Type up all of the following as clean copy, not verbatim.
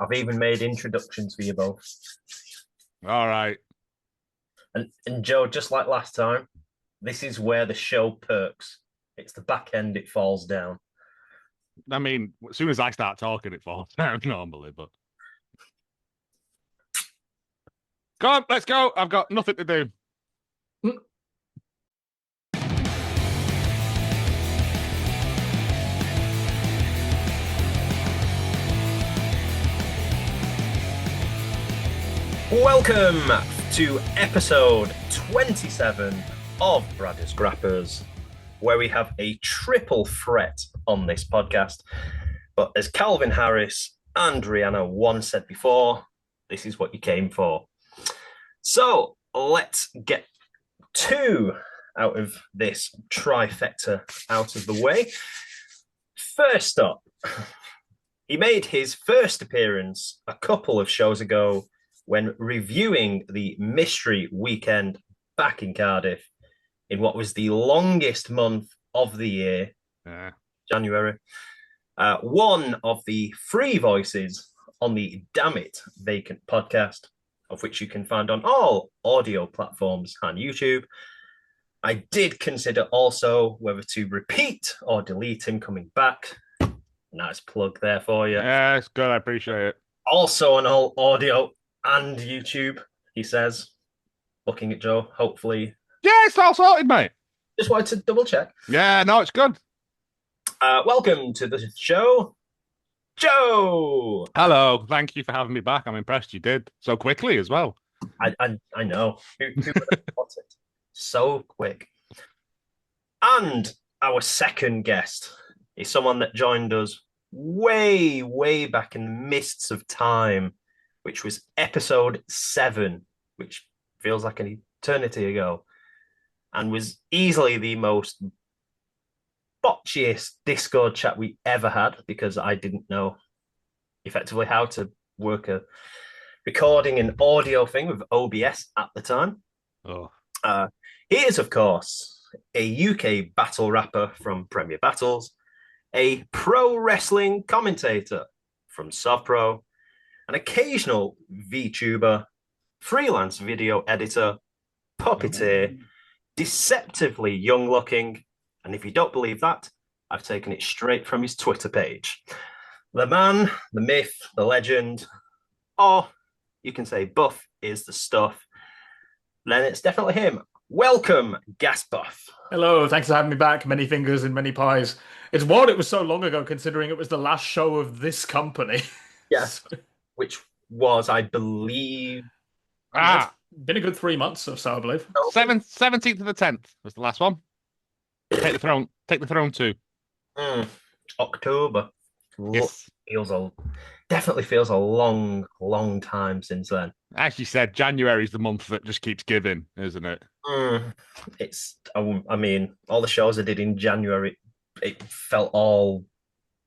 I've even made introductions for you both. All right. And Joe, just like last time, this is where the show perks. It's the back end it falls down. I mean, as soon as I start talking, it falls down normally, but go on, let's go. I've got nothing to do. Welcome to episode 27 of Bradders Grappers, where we have a triple threat on this podcast. But as Calvin Harris and Rihanna once said before, this is what you came for. So let's get two out of this trifecta out of the way. First up, he made his first appearance a couple of shows ago when reviewing the Mystery Weekend back in Cardiff in what was the longest month of the year, January. One of the free voices on the Dammit Vacant podcast, of which you can find on all audio platforms and YouTube. I did consider also whether to repeat or delete him coming back. Nice plug there for you. Yeah, it's good. I appreciate it. Also on all audio and YouTube, he says, looking at Joe, hopefully. Yeah, it's all sorted, mate. Just wanted to double check. Yeah, no, it's good. Welcome to the show, Joe. Hello, thank you for having me back. I'm impressed you did so quickly as well. I know. Who would have thought it? So quick. And our second guest is someone that joined us way, way back in the mists of time, which was episode 7, which feels like an eternity ago, and was easily the most botchiest Discord chat we ever had, because I didn't know effectively how to work a recording and audio thing with OBS at the time. He is, of course, a UK battle rapper from Premier Battles, a pro wrestling commentator from SovPro, an occasional VTuber, freelance video editor, puppeteer, deceptively young-looking, and if you don't believe that, I've taken it straight from his Twitter page. The man, the myth, the legend, or you can say Buff is the stuff, then it's definitely him. Welcome, Ghast Buff. Hello, thanks for having me back. Many fingers and many pies. It's wild it was so long ago, considering it was the last show of this company. Yes, which was, I believe... It's been a good 3 months or so, I believe. 17th of the 10th was the last one. Take the throne 2. October. Yes. Definitely feels a long, long time since then. As you said, January is the month that just keeps giving, isn't it? It's, I mean, all the shows I did in January, it felt all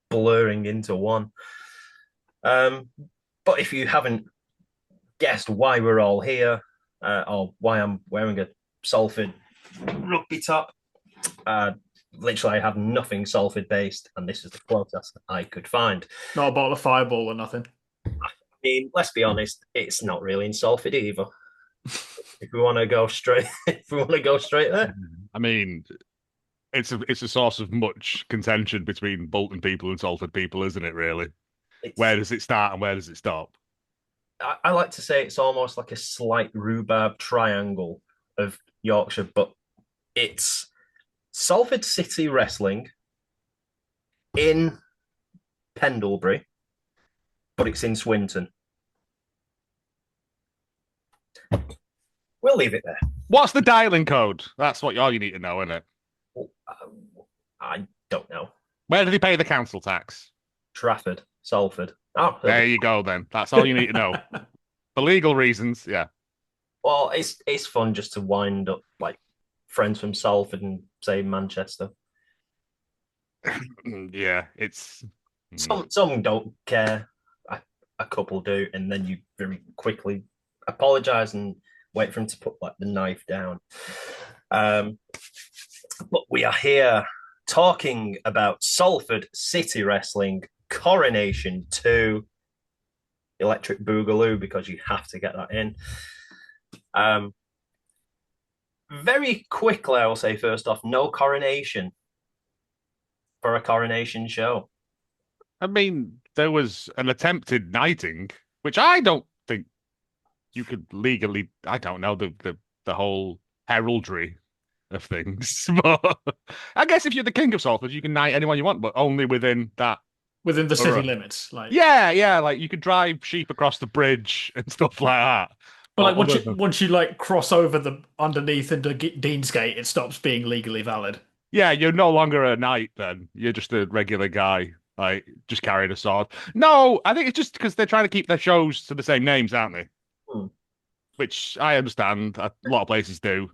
blurring into one. But if you haven't guessed why we're all here, or why I'm wearing a Salford rugby top, literally I have nothing Salford based, and this is the closest I could find. Not a bottle of Fireball or nothing. I mean, let's be honest, it's not really in Salford either. If we want to go straight, there. I mean, it's a source of much contention between Bolton people and Salford people, isn't it? Really, where does it start and where does it stop? I like to say it's almost like a slight rhubarb triangle of Yorkshire, but it's Salford City Wrestling in Pendlebury, but it's in Swinton. We'll leave it there. What's the dialing code? That's all you need to know, isn't it? I don't know. Where did he pay the council tax? Trafford, Salford. Oh, there you go then. That's all you need to know. For legal reasons, yeah. Well, it's fun just to wind up like friends from Salford and say Manchester. Yeah, it's some don't care. A couple do, and then you very quickly apologize and wait for him to put like the knife down. But we are here talking about Salford City Wrestling Coronation II. Electric Boogaloo because you have to get that in. Very quickly, I will say first off, no coronation for a coronation show. I mean, there was an attempted knighting, which I don't think you could legally. I don't know the whole heraldry of things, but I guess if you're the king of Salford, you can knight anyone you want, but only within that within the city borough. limits. Like Yeah, like you could drive sheep across the bridge and stuff like that. But like Other than- once you like cross over the underneath into Deansgate, it stops being legally valid. yeah, you're no longer a knight then. You're just a regular guy, like just carrying a sword. No, I think it's just because they're trying to keep their shows to the same names, aren't they? Hmm. Which I understand. A lot of places do.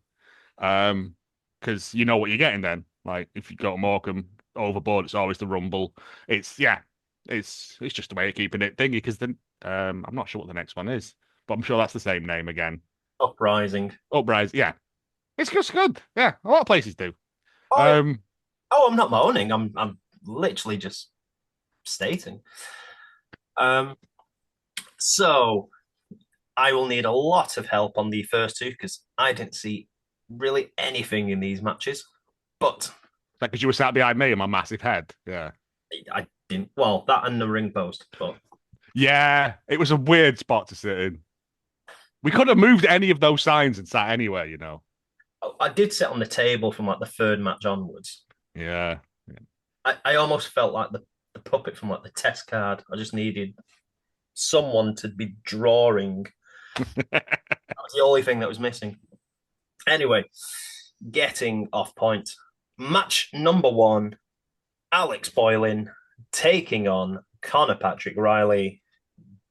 Because you know what you're getting then. Like if you go to Morecambe, Overboard, it's always the Rumble. It's just a way of keeping it thingy. Because then I'm not sure what the next one is, but I'm sure that's the same name again. Uprising. Uprise, yeah, it's just good. Yeah, a lot of places do. Oh, I'm not moaning. I'm literally just stating. So I will need a lot of help on the first two because I didn't see really anything in these matches. But Like because you were sat behind me and my massive head. Yeah, I didn't. Well, that and the ring post. But yeah, it was a weird spot to sit in. We could have moved any of those signs and sat anywhere, you know. I did sit on the table from like the third match onwards. Yeah. I almost felt like the puppet from like the test card. I just needed someone to be drawing. That was the only thing that was missing. Anyway, getting off point. Match number 1, Alex Boylan taking on Connor Patrick Riley.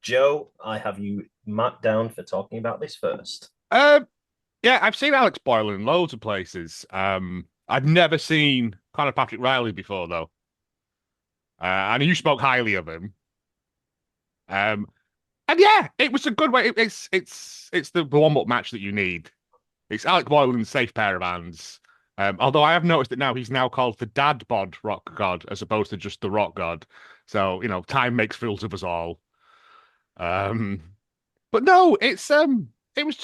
Joe, I have you marked down for talking about this first. Yeah, I've seen Alex Boyle in loads of places. I've never seen Conor Patrick Riley before though. And you spoke highly of him. And yeah, it was a good way. It's the warm-up match that you need. It's Alex Boylan's safe pair of hands. Although I have noticed that now he's now called the Dad Bod Rock God as opposed to just the Rock God. So, you know, time makes fools of us all. But no, it was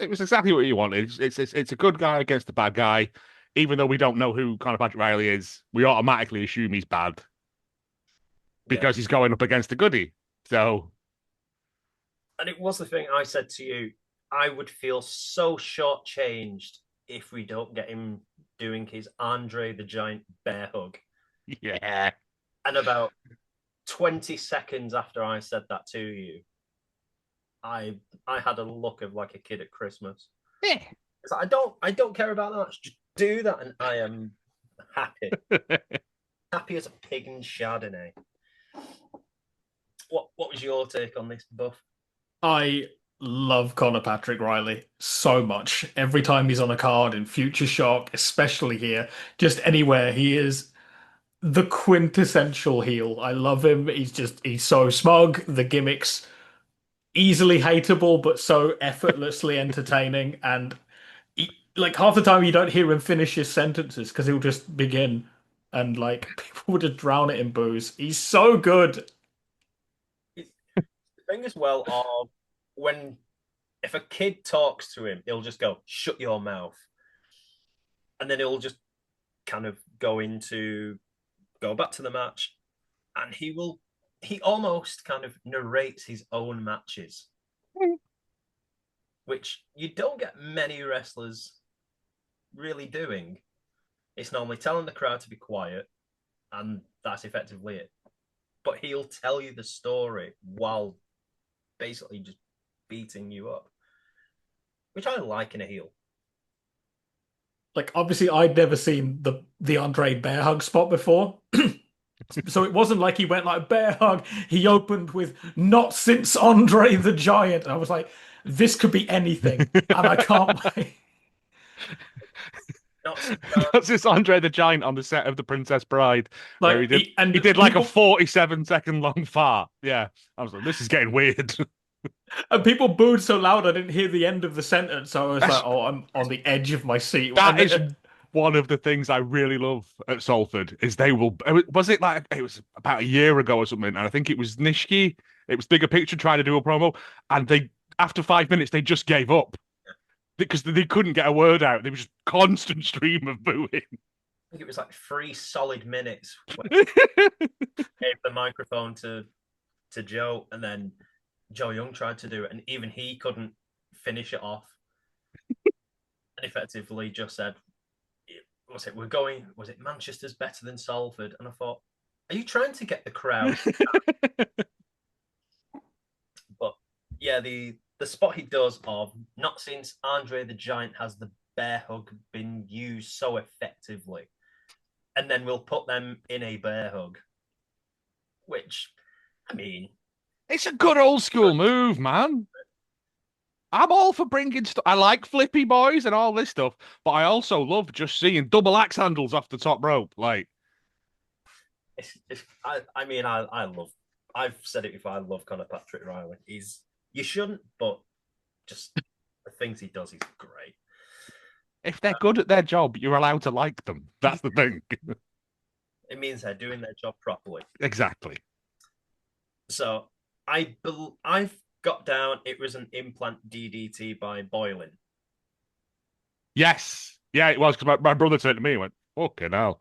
exactly what you wanted. It's a good guy against a bad guy. Even though we don't know who Conor Patrick Riley is, we automatically assume he's bad because he's going up against a goodie. So, and it was the thing I said to you. I would feel so shortchanged if we don't get him doing his Andre the Giant bear hug. yeah. And about 20 seconds after I said that to you, I had a look of like a kid at Christmas. Yeah. It's like, I don't care about that. Just do that, and I am happy. Happy as a pig in Chardonnay. What was your take on this, Buff? I love Conor Patrick Riley so much. Every time he's on a card in Future Shock, especially here, just anywhere, he is the quintessential heel. I love him. He's so smug. The gimmicks easily hateable, but so effortlessly entertaining. And like half the time, you don't hear him finish his sentences because he'll just begin, and like people will just drown it in booze. He's so good. The thing as well of if a kid talks to him, he'll just go, "Shut your mouth," and then he'll just kind of go back to the match, and he almost kind of narrates his own matches, which you don't get many wrestlers really doing. It's normally telling the crowd to be quiet, and that's effectively it. But he'll tell you the story while basically just beating you up, which I like in a heel. Like obviously, I'd never seen the Andre bear hug spot before. So it wasn't like he went like bear hug. He opened with "Not since Andre the Giant." And I was like, this could be anything, and I can't wait. That's this Andre the Giant on the set of The Princess Bride, Like where he did like a 47-second long fart. Yeah, I was like, this is getting weird. And people booed so loud I didn't hear the end of the sentence. So I was like, oh, I'm on the edge of my seat. That And is then- one of the things I really love at Salford is they will. Was it like it was about a year ago or something? And I think it was Nishki. It was Bigger Picture trying to do a promo, and they after 5 minutes they just gave up because they couldn't get a word out. There was just constant stream of booing. I think it was like 3 solid minutes when gave the microphone to Joe, and then Joe Young tried to do it, and even he couldn't finish it off. And effectively just said, "Was it Manchester's better than Salford?" And I thought, are you trying to get the crowd? But yeah, the spot he does of not since Andre the Giant has the bear hug been used so effectively, and then we'll put them in a bear hug, which, I mean, it's a good old school move, man. I'm all for bringing stuff. I like flippy boys and all this stuff, but I also love just seeing double axe handles off the top rope. Like, I love. I've said it before. I love Conor Patrick Riley. You shouldn't, but just the things he does, he's great. if they're good at their job, you're allowed to like them. That's the thing. It means they're doing their job properly. Exactly. So I've got down. It was an implant DDT by Boylan. Yes. Yeah, it was because my brother turned to me and went, fucking hell.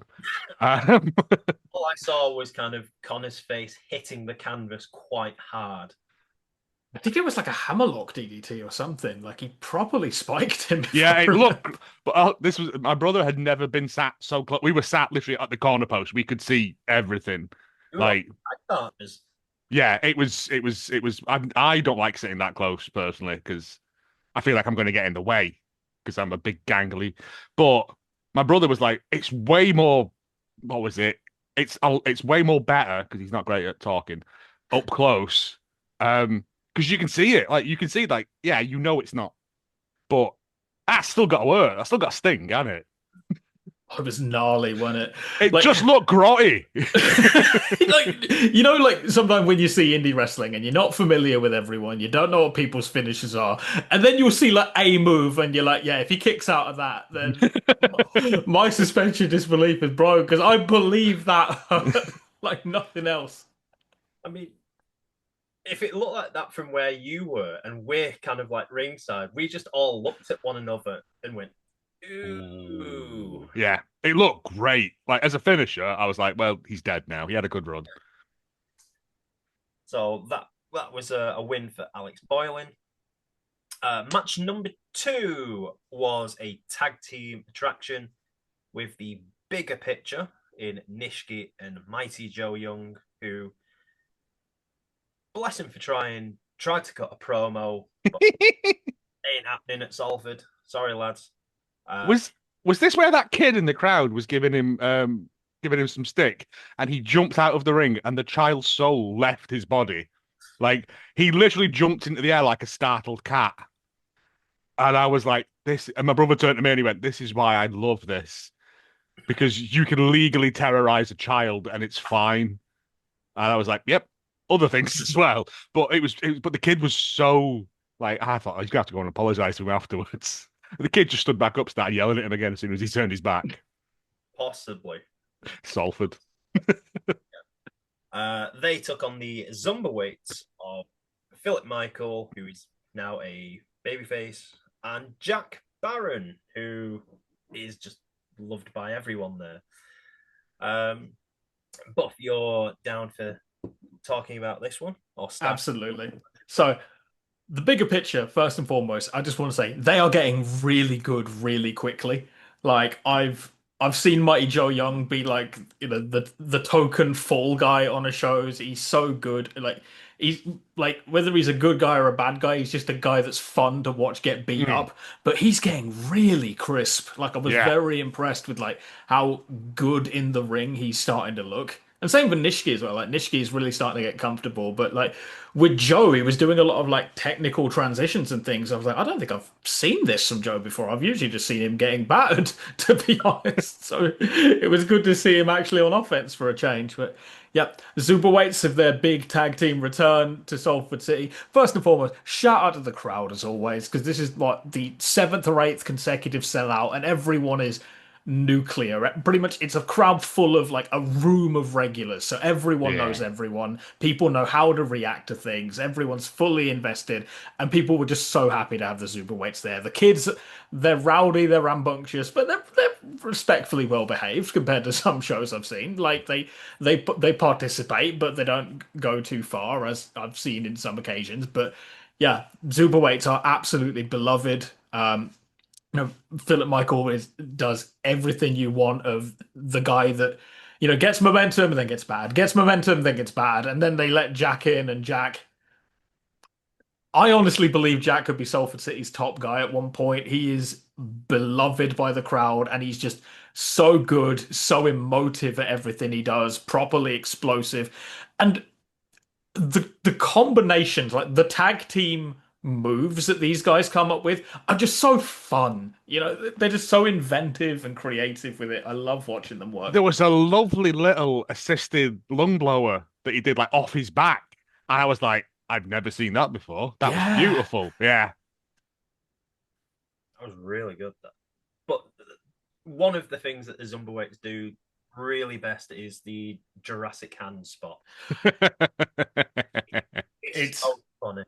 All I saw was kind of Connor's face hitting the canvas quite hard. I think it was like a hammerlock DDT or something. Like he properly spiked him. Yeah, it looked. But this was my brother had never been sat so close. We were sat literally at the corner post. We could see everything. Like, yeah, it was. I don't like sitting that close personally because I feel like I'm going to get in the way because I'm a big gangly. But my brother was like, it's way more. What was it? It's way more better because he's not great at talking up close. Because you can see it, like you can see, like yeah, you know it's not, but that's still got to work. That's still got a sting, hasn't it? Oh, it was gnarly, wasn't it? It just looked grotty. like sometimes when you see indie wrestling and you're not familiar with everyone, you don't know what people's finishes are, and then you'll see like a move, and you're like, yeah, if he kicks out of that, then my suspension of disbelief is broke because I believe that like nothing else. I mean, if it looked like that from where you were and we're kind of like ringside, we just all looked at one another and went, ooh. Yeah, it looked great. Like as a finisher, I was like, well, he's dead now. He had a good run. So that was a win for Alex Boylan. Match number 2 was a tag team attraction with the Bigger Picture in Nishki and Mighty Joe Young, who, bless him for tried to cut a promo, but ain't happening at Salford. Sorry, lads. Was this where that kid in the crowd was giving him some stick, and he jumped out of the ring, and the child's soul left his body? Like he literally jumped into the air like a startled cat, and I was like, "This." And my brother turned to me and he went, "This is why I love this, because you can legally terrorize a child and it's fine." And I was like, "Yep." Other things as well, but but the kid was so like I thought he's gonna have to go and apologize to him afterwards. The kid just stood back up, started yelling at him again as soon as he turned his back. Possibly. Salford. They took on the Zumba weights of Philip Michael, who is now a babyface, and Jack Barron, who is just loved by everyone there. Buff, you're down for talking about this one? Absolutely. So the Bigger Picture, first and foremost, I just want to say they are getting really good really quickly. Like I've seen Mighty Joe Young be like, the token fall guy on a shows. He's so good. Like he's like, whether he's a good guy or a bad guy, he's just a guy that's fun to watch get beat up. But he's getting really crisp. Like I was very impressed with like how good in the ring he's starting to look. And same with Nishiki as well. Like Nishiki is really starting to get comfortable, but like with Joe, he was doing a lot of like technical transitions and things. I was like, I don't think I've seen this from Joe before. I've usually just seen him getting battered, to be honest. So it was good to see him actually on offense for a change. But yeah, Zuba Waits of their big tag team return to Salford City. First and foremost, shout out to the crowd as always, because this is like the 7th or 8th consecutive sellout, and everyone is nuclear. Pretty much, it's a crowd full of like a room of regulars. So everyone knows Yeah. everyone. People know how to react to things. Everyone's fully invested, and people were just so happy to have the Superweights there. The kids, they're rowdy, they're rambunctious, but they're respectfully well behaved compared to some shows I've seen. Like they participate, but they don't go too far, as I've seen in some occasions. But yeah, Superweights are absolutely beloved. Philip Michael does everything you want of the guy that, gets momentum and then gets bad, gets momentum, then gets bad, and then they let Jack in, and Jack. I honestly believe Jack could be Salford City's top guy at one point. He is beloved by the crowd, and he's just so good, so emotive at everything he does, properly explosive. And the combinations, like the tag team moves that these guys come up with, are just so fun. They're just so inventive and creative with it. I love watching them work. There was a lovely little assisted lung blower that he did like off his back. And I was like, I've never seen that before. That was beautiful. Yeah. That was really good. But one of the things that the Zumba do really best is the Jurassic hand spot. It's so funny.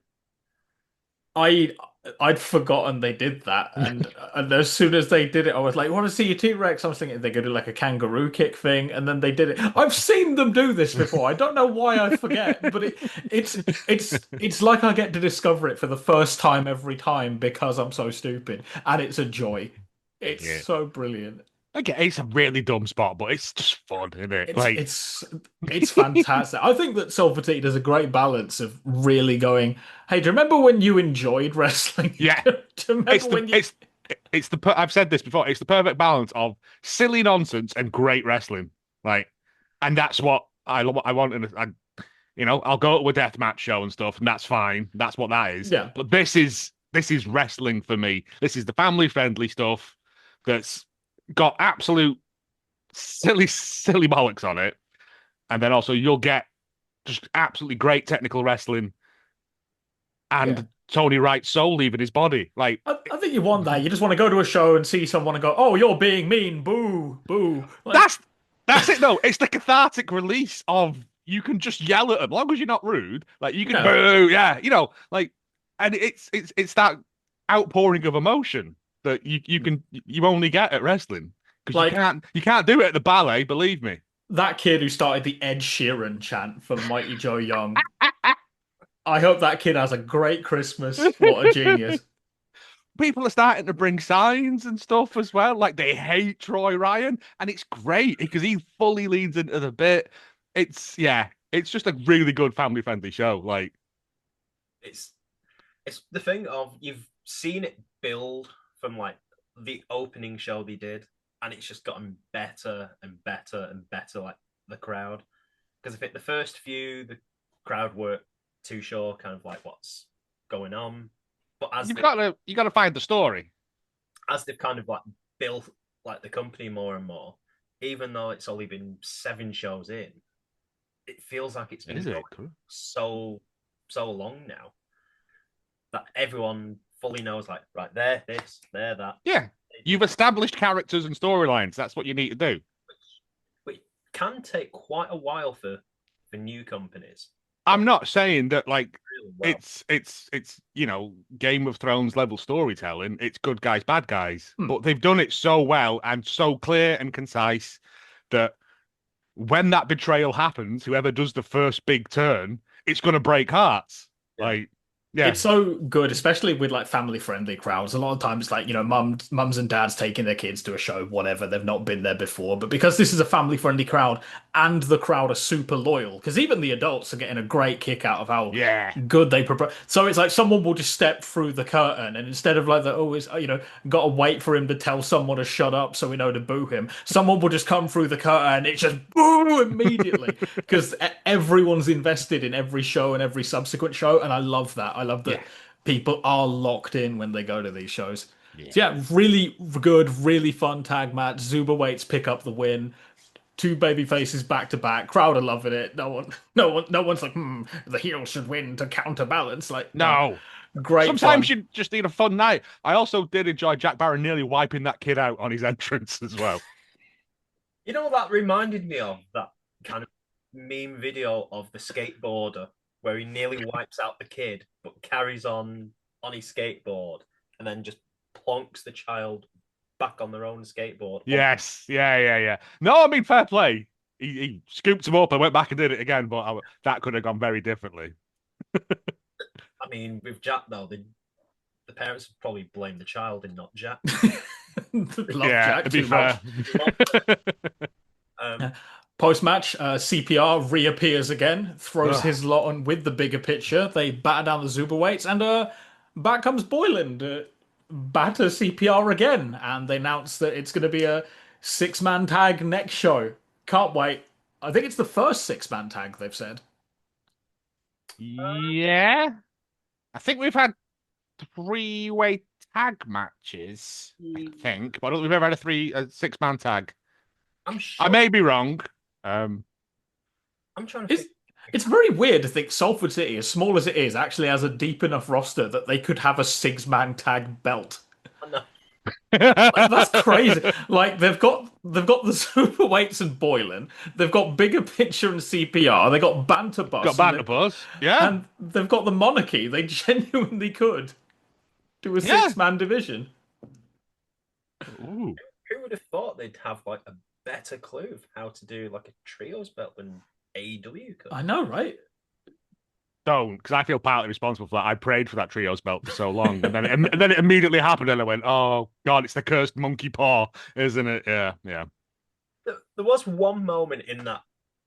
I'd forgotten they did that, and as soon as they did it, I was like, "Want to see your T-Rex?" I was thinking they're gonna do like a kangaroo kick thing, and then they did it. I've seen them do this before. I don't know why I forget, but it's like I get to discover it for the first time every time because I'm so stupid, and it's a joy. It's so brilliant. Okay, it's a really dumb spot, but it's just fun, isn't it? It's fantastic. I think that Salford City does a great balance of really going, hey, do you remember when you enjoyed wrestling? Yeah. Do you remember when you... I've said this before, it's the perfect balance of silly nonsense and great wrestling. And that's what I want I'll go to a deathmatch show and stuff, and that's fine. That's what that is. Yeah. But this is wrestling for me. This is the family friendly stuff that's got absolute silly bollocks on it. And then also you'll get just absolutely great technical wrestling and Tony Wright's soul leaving his body. I think you want that. You just want to go to a show and see someone and go, "Oh, you're being mean, boo, boo." That's it. No, it's the cathartic release of you can just yell at them, as long as you're not rude. You can boo, yeah, and it's that outpouring of emotion that you only get at wrestling, because you can't do it at the ballet, believe me. That kid who started the Ed Sheeran chant for Mighty Joe Young. I hope that kid has a great Christmas. What a genius. People are starting to bring signs and stuff as well. They hate Troy Ryan, and it's great because he fully leans into the bit. It's just a really good family friendly show. It's the thing of, you've seen it build from the opening show they did, and it's just gotten better and better and better. The crowd, because the first few, the crowd weren't too sure kind of what's going on, but as you got to find the story. As they've kind of built the company more and more, even though it's only been 7 shows in, it feels like it's been so long now that everyone fully knows, right, they're this, they're that. Yeah, you've established characters and storylines. That's what you need to do. Which can take quite a while for new companies. I'm not saying that really well. It's Game of Thrones level storytelling. It's good guys, bad guys, but they've done it so well and so clear and concise that when that betrayal happens, whoever does the first big turn, it's going to break hearts. Yeah. It's so good, especially with family-friendly crowds. A lot of times, mums and dads taking their kids to a show, whatever, they've not been there before. But because this is a family-friendly crowd, and the crowd are super loyal, because even the adults are getting a great kick out of how good they prepare. So it's someone will just step through the curtain, and instead of always, got to wait for him to tell someone to shut up so we know to boo him, someone will just come through the curtain, and it's just boo immediately, because everyone's invested in every show and every subsequent show, and I love that. I love that people are locked in when they go to these shows. So really good, really fun tag match. Zuberweights pick up the win. 2 baby faces back to back. Crowd are loving it. No one's like, the heel should win to counterbalance. No. Great. Sometimes fun. you just need a fun night. I also did enjoy Jack Barron nearly wiping that kid out on his entrance as well. You know, that reminded me of that kind of meme video of the skateboarder where he nearly wipes out the kid but carries on his skateboard and then just plonks the child back on their own skateboard. Yes, yeah. No, I mean fair play. He scooped him up and went back and did it again, but that could have gone very differently. I mean, with Jack though, the parents would probably blame the child and not Jack. Love Yeah, Jack to be too fair. much. Um, Post-match, CPR reappears again, throws Ugh. his lot on with the bigger picture. They batter down the Zuba weights, and back comes Boylan to batter CPR again. And they announce that it's going to be a six-man tag next show. Can't wait. I think it's the first six-man tag, they've said. Yeah. I think we've had three-way tag matches, I think, but I don't think we've ever had a six-man tag. I'm sure. I may be wrong. I'm trying to think. It's very weird to think Salford City, as small as it is, actually has a deep enough roster that they could have a six-man tag belt. I know. Like, that's crazy. Like they've got the super weights and Boylan. They've got bigger picture and CPR. They got banter bus. Got banter bus, yeah. And they've got the monarchy. They genuinely could do a six-man division. Ooh. Who would have thought they'd have like a better clue of how to do like a trios belt than AEW could? I know, right? Don't, because I feel partly responsible for that. I prayed for that trios belt for so long, and then it immediately happened, and I went, "Oh God, it's the cursed monkey paw, isn't it?" Yeah. There was one moment in that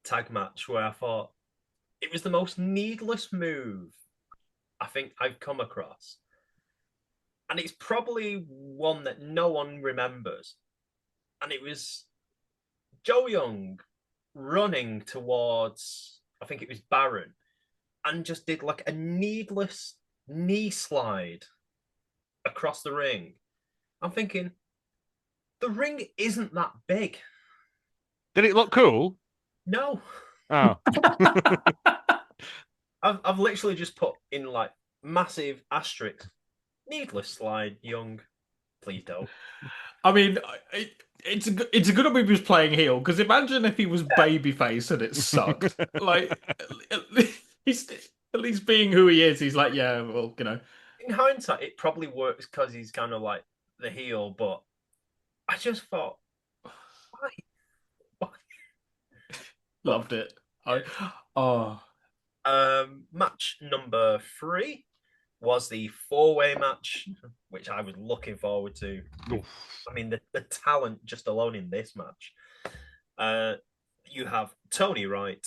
tag match where I thought it was the most needless move I think I've come across, and it's probably one that no one remembers. And it was Joe Young running towards, I think it was Baron, and just did like a needless knee slide across the ring. I'm thinking, the ring isn't that big. Did it look cool? No. Oh. I've literally just put in like massive asterisks. Needless slide, Young. Please don't. I mean, it's a good job he was playing heel, because imagine if he was babyface and it sucked. Like, at least being who he is, he's like, yeah, well, you know. In hindsight, it probably works because he's kind of like the heel, but I just thought, why? Loved it. Oh. Match number 3 was the 4-way match, which I was looking forward to. Oof. I mean, the talent just alone in this match. You have Tony Wright,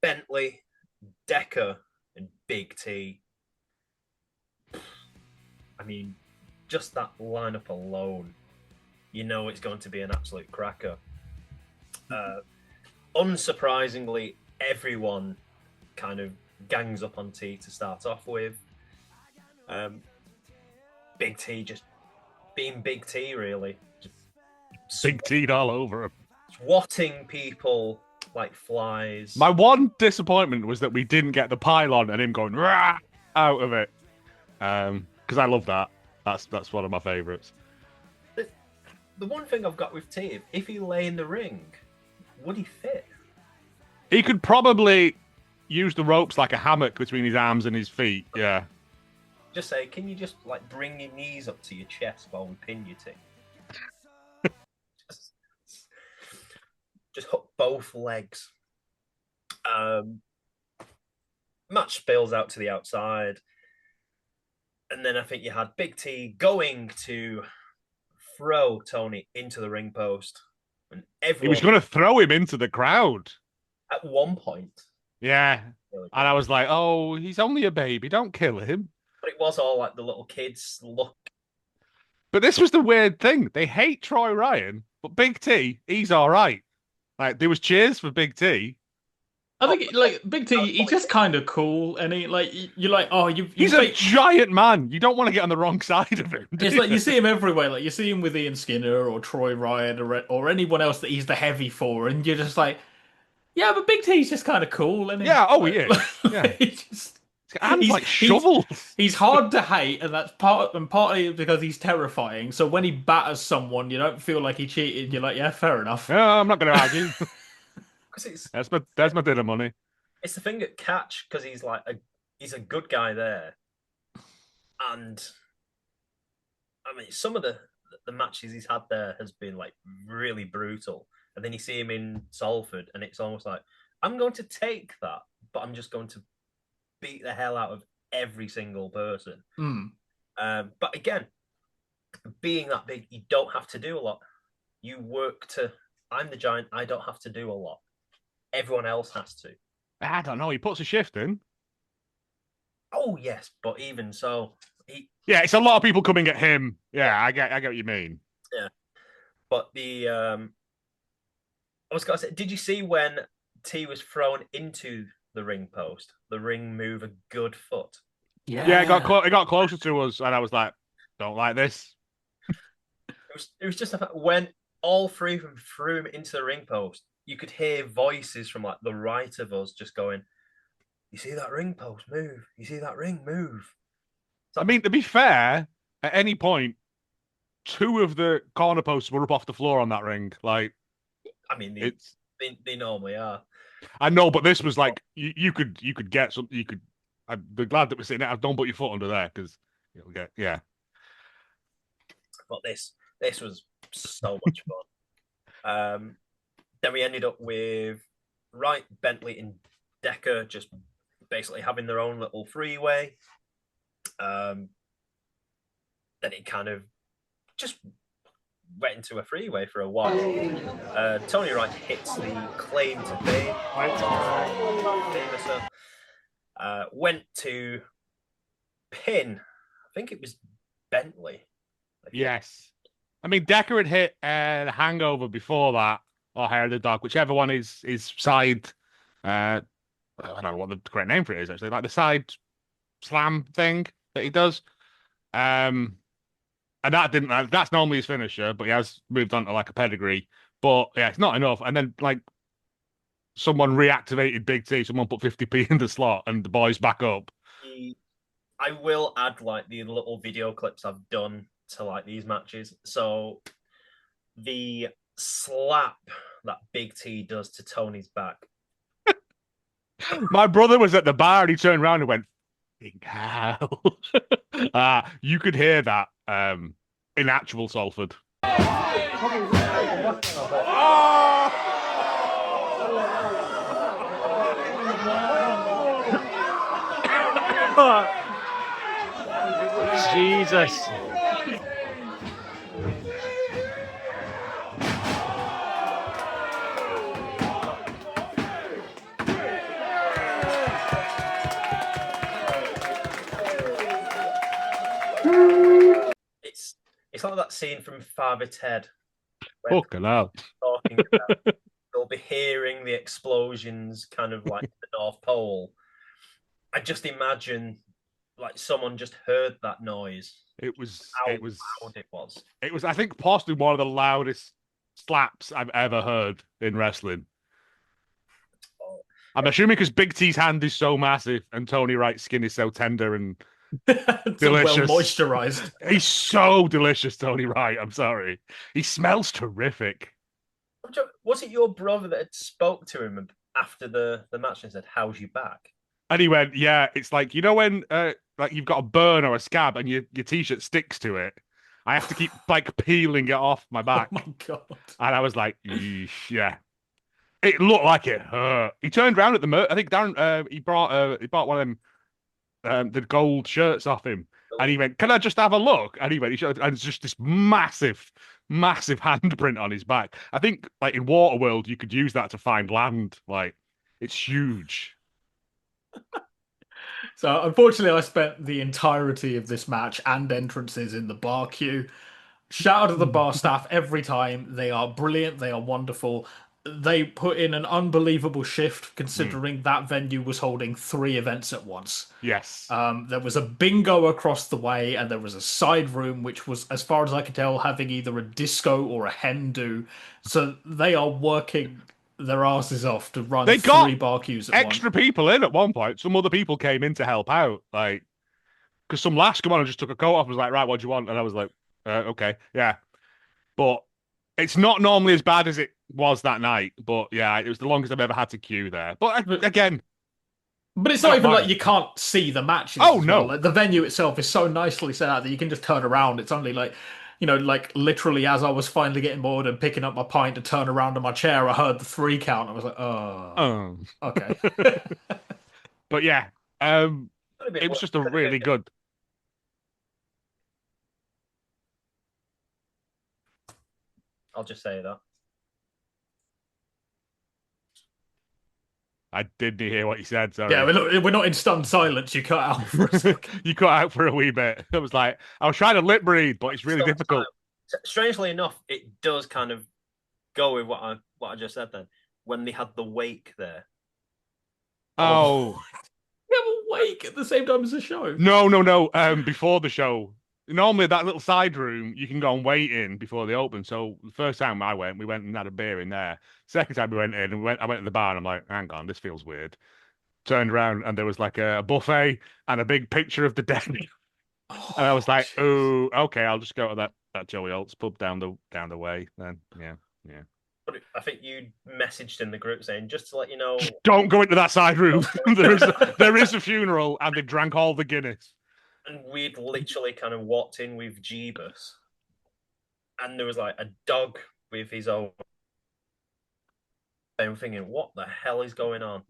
Bentley, Decker, and Big T. I mean, just that lineup alone, you know it's going to be an absolute cracker. Unsurprisingly, everyone kind of gangs up on T to start off with. Big T just being Big T, really. Just Big T all over him. swatting people like flies. My one disappointment was that we didn't get the pylon and him going rah out of it. Because I love that. That's one of my favourites. The one thing I've got with T, if he lay in the ring, would he fit? He could probably use the ropes like a hammock between his arms and his feet. Yeah. Just say, can you just like bring your knees up to your chest while we pin you, T? just hook both legs. Match spills out to the outside. And then I think you had Big T going to throw Tony into the ring post. And everyone... He was going to throw him into the crowd. At one point. Yeah. And I was like, oh, he's only a baby. Don't kill him. But it was all like the little kids look. But this was the weird thing. They hate Troy Ryan, but Big T, he's all right. Like, there was cheers for Big T. I think like Big T, he's just kind of cool, and he like you're like, oh, he's a giant man. You don't want to get on the wrong side of him. It's like you see him everywhere. Like you see him with Ian Skinner or Troy Ryan or anyone else that he's the heavy for, and you're just like, yeah, but Big T's just kind of cool, and yeah, oh, he is. Yeah, he just His hands He's like shovels. he's hard to hate, and that's partly because he's terrifying. So when he batters someone, you don't feel like he cheated. You're like, yeah, fair enough. No, I'm not going to argue. Because That's my dinner money. it's the thing at catch because he's a good guy there, and I mean some of the matches he's had there has been like really brutal, and then you see him in Salford, and it's almost like I'm going to take that, but I'm just going to beat the hell out of every single person. Mm. But again, being that big, you don't have to do a lot. You work to. I'm the giant. I don't have to do a lot. Everyone else has to. I don't know. He puts a shift in. Oh yes, but even so, Yeah, it's a lot of people coming at him. Yeah, I get what you mean. yeah. But I was gonna say, did you see when T was thrown into the ring post? The ring move a good foot. Yeah, it got closer to us, and I was like, "Don't like this." It was just when all three of them threw him into the ring post. You could hear voices from like the right of us just going, "You see that ring post move? You see that ring move?" I mean, to be fair, at any point, two of the corner posts were up off the floor on that ring. Like, I mean, it's. they normally are. I know, but this was like you could get some. You could. I'm glad that we're sitting there. Don't put your foot under there because you'll get But this was so much fun. Then we ended up with Wright, Bentley, and Decker just basically having their own little freeway. Then it kind of just went into a freeway for a while. Tony Wright hits the claim to fame. Famouser. Went to pin. I think it was Bentley. yes. I mean, Decker had hit the Hangover before that, or Hair of the Dog, whichever one is side. I don't know what the correct name for it is actually, like the side slam thing that he does. And that didn't. That's normally his finisher, but he has moved on to like a pedigree. But yeah, it's not enough. And then like someone reactivated Big T. Someone put 50p in the slot, and the boys back up. I will add like the little video clips I've done to like these matches. So the slap that Big T does to Tony's back. My brother was at the bar and he turned around and went, "Big hell." You could hear that in actual Salford. Jesus. It's like that scene from Father Ted. Fucking hell. Talking about, they'll be hearing the explosions kind of like the North Pole. I just imagine like someone just heard that noise. It was How loud it was. It was, I think, possibly one of the loudest slaps I've ever heard in wrestling. I'm assuming because Big T's hand is so massive and Tony Wright's skin is so tender and delicious. Well moisturized. He's so delicious, Tony Wright. I'm sorry. He smells terrific. Was it your brother that had spoke to him after the match and said, "How's your back?" And he went, "Yeah, it's like, you know when like you've got a burn or a scab and your t-shirt sticks to it. I have to keep like peeling it off my back." Oh my god! And I was like, "Yeah." It looked like it hurt. He turned around at the I think Darren he brought one of them the gold shirts off him, and he went, "Can I just have a look?" And he went, and it's just this massive handprint on his back. I think like in Waterworld you could use that to find land. Like it's huge. So unfortunately, I spent the entirety of this match and entrances in the bar queue. Shout out to the bar staff every time. They are brilliant. They are wonderful. They put in an unbelievable shift considering that venue was holding 3 events at once. Yes. There was a bingo across the way, and there was a side room, which was, as far as I could tell, having either a disco or a hen do. So they are working their asses off to run They got 3 bar queues at extra people in at one point. Some other people came in to help out, like because some lass come on and just took a coat off. And was like, right, what do you want? And I was like, okay, yeah. But it's not normally as bad as it was that night. But yeah, it was the longest I've ever had to queue there. But again, But it's not even mind. like you can't see the matches. Oh, as no. well. Like, the venue itself is so nicely set out that you can just turn around. It's only like, like literally as I was finally getting bored and picking up my pint to turn around in my chair, I heard the 3 count. I was like, oh, okay. But yeah, it was just a really good. I'll just say that. I didn't hear what you said. Sorry. Yeah, we're not in stunned silence. You cut out for a second. You cut out for a wee bit. It was like I was trying to lip read, but it's really difficult. Strangely enough, it does kind of go with what I just said. Then when they had the wake there. Oh, We have a wake at the same time as the show. No. Before the show, normally that little side room you can go and wait in before they open. So the first time I went, we went and had a beer in there. Second time we went in, I went to the bar and I'm like, hang on, this feels weird. Turned around and there was like a buffet and a big picture of the dead. And I was like, oh, okay, I'll just go to that Joey Olt's pub down the way. Then yeah. But I think you messaged in the group saying, just to let you know, don't go into that side room. there is a funeral and they drank all the Guinness. And we'd literally kind of walked in with Jeebus, and there was like a dog with his own. I'm thinking, what the hell is going on?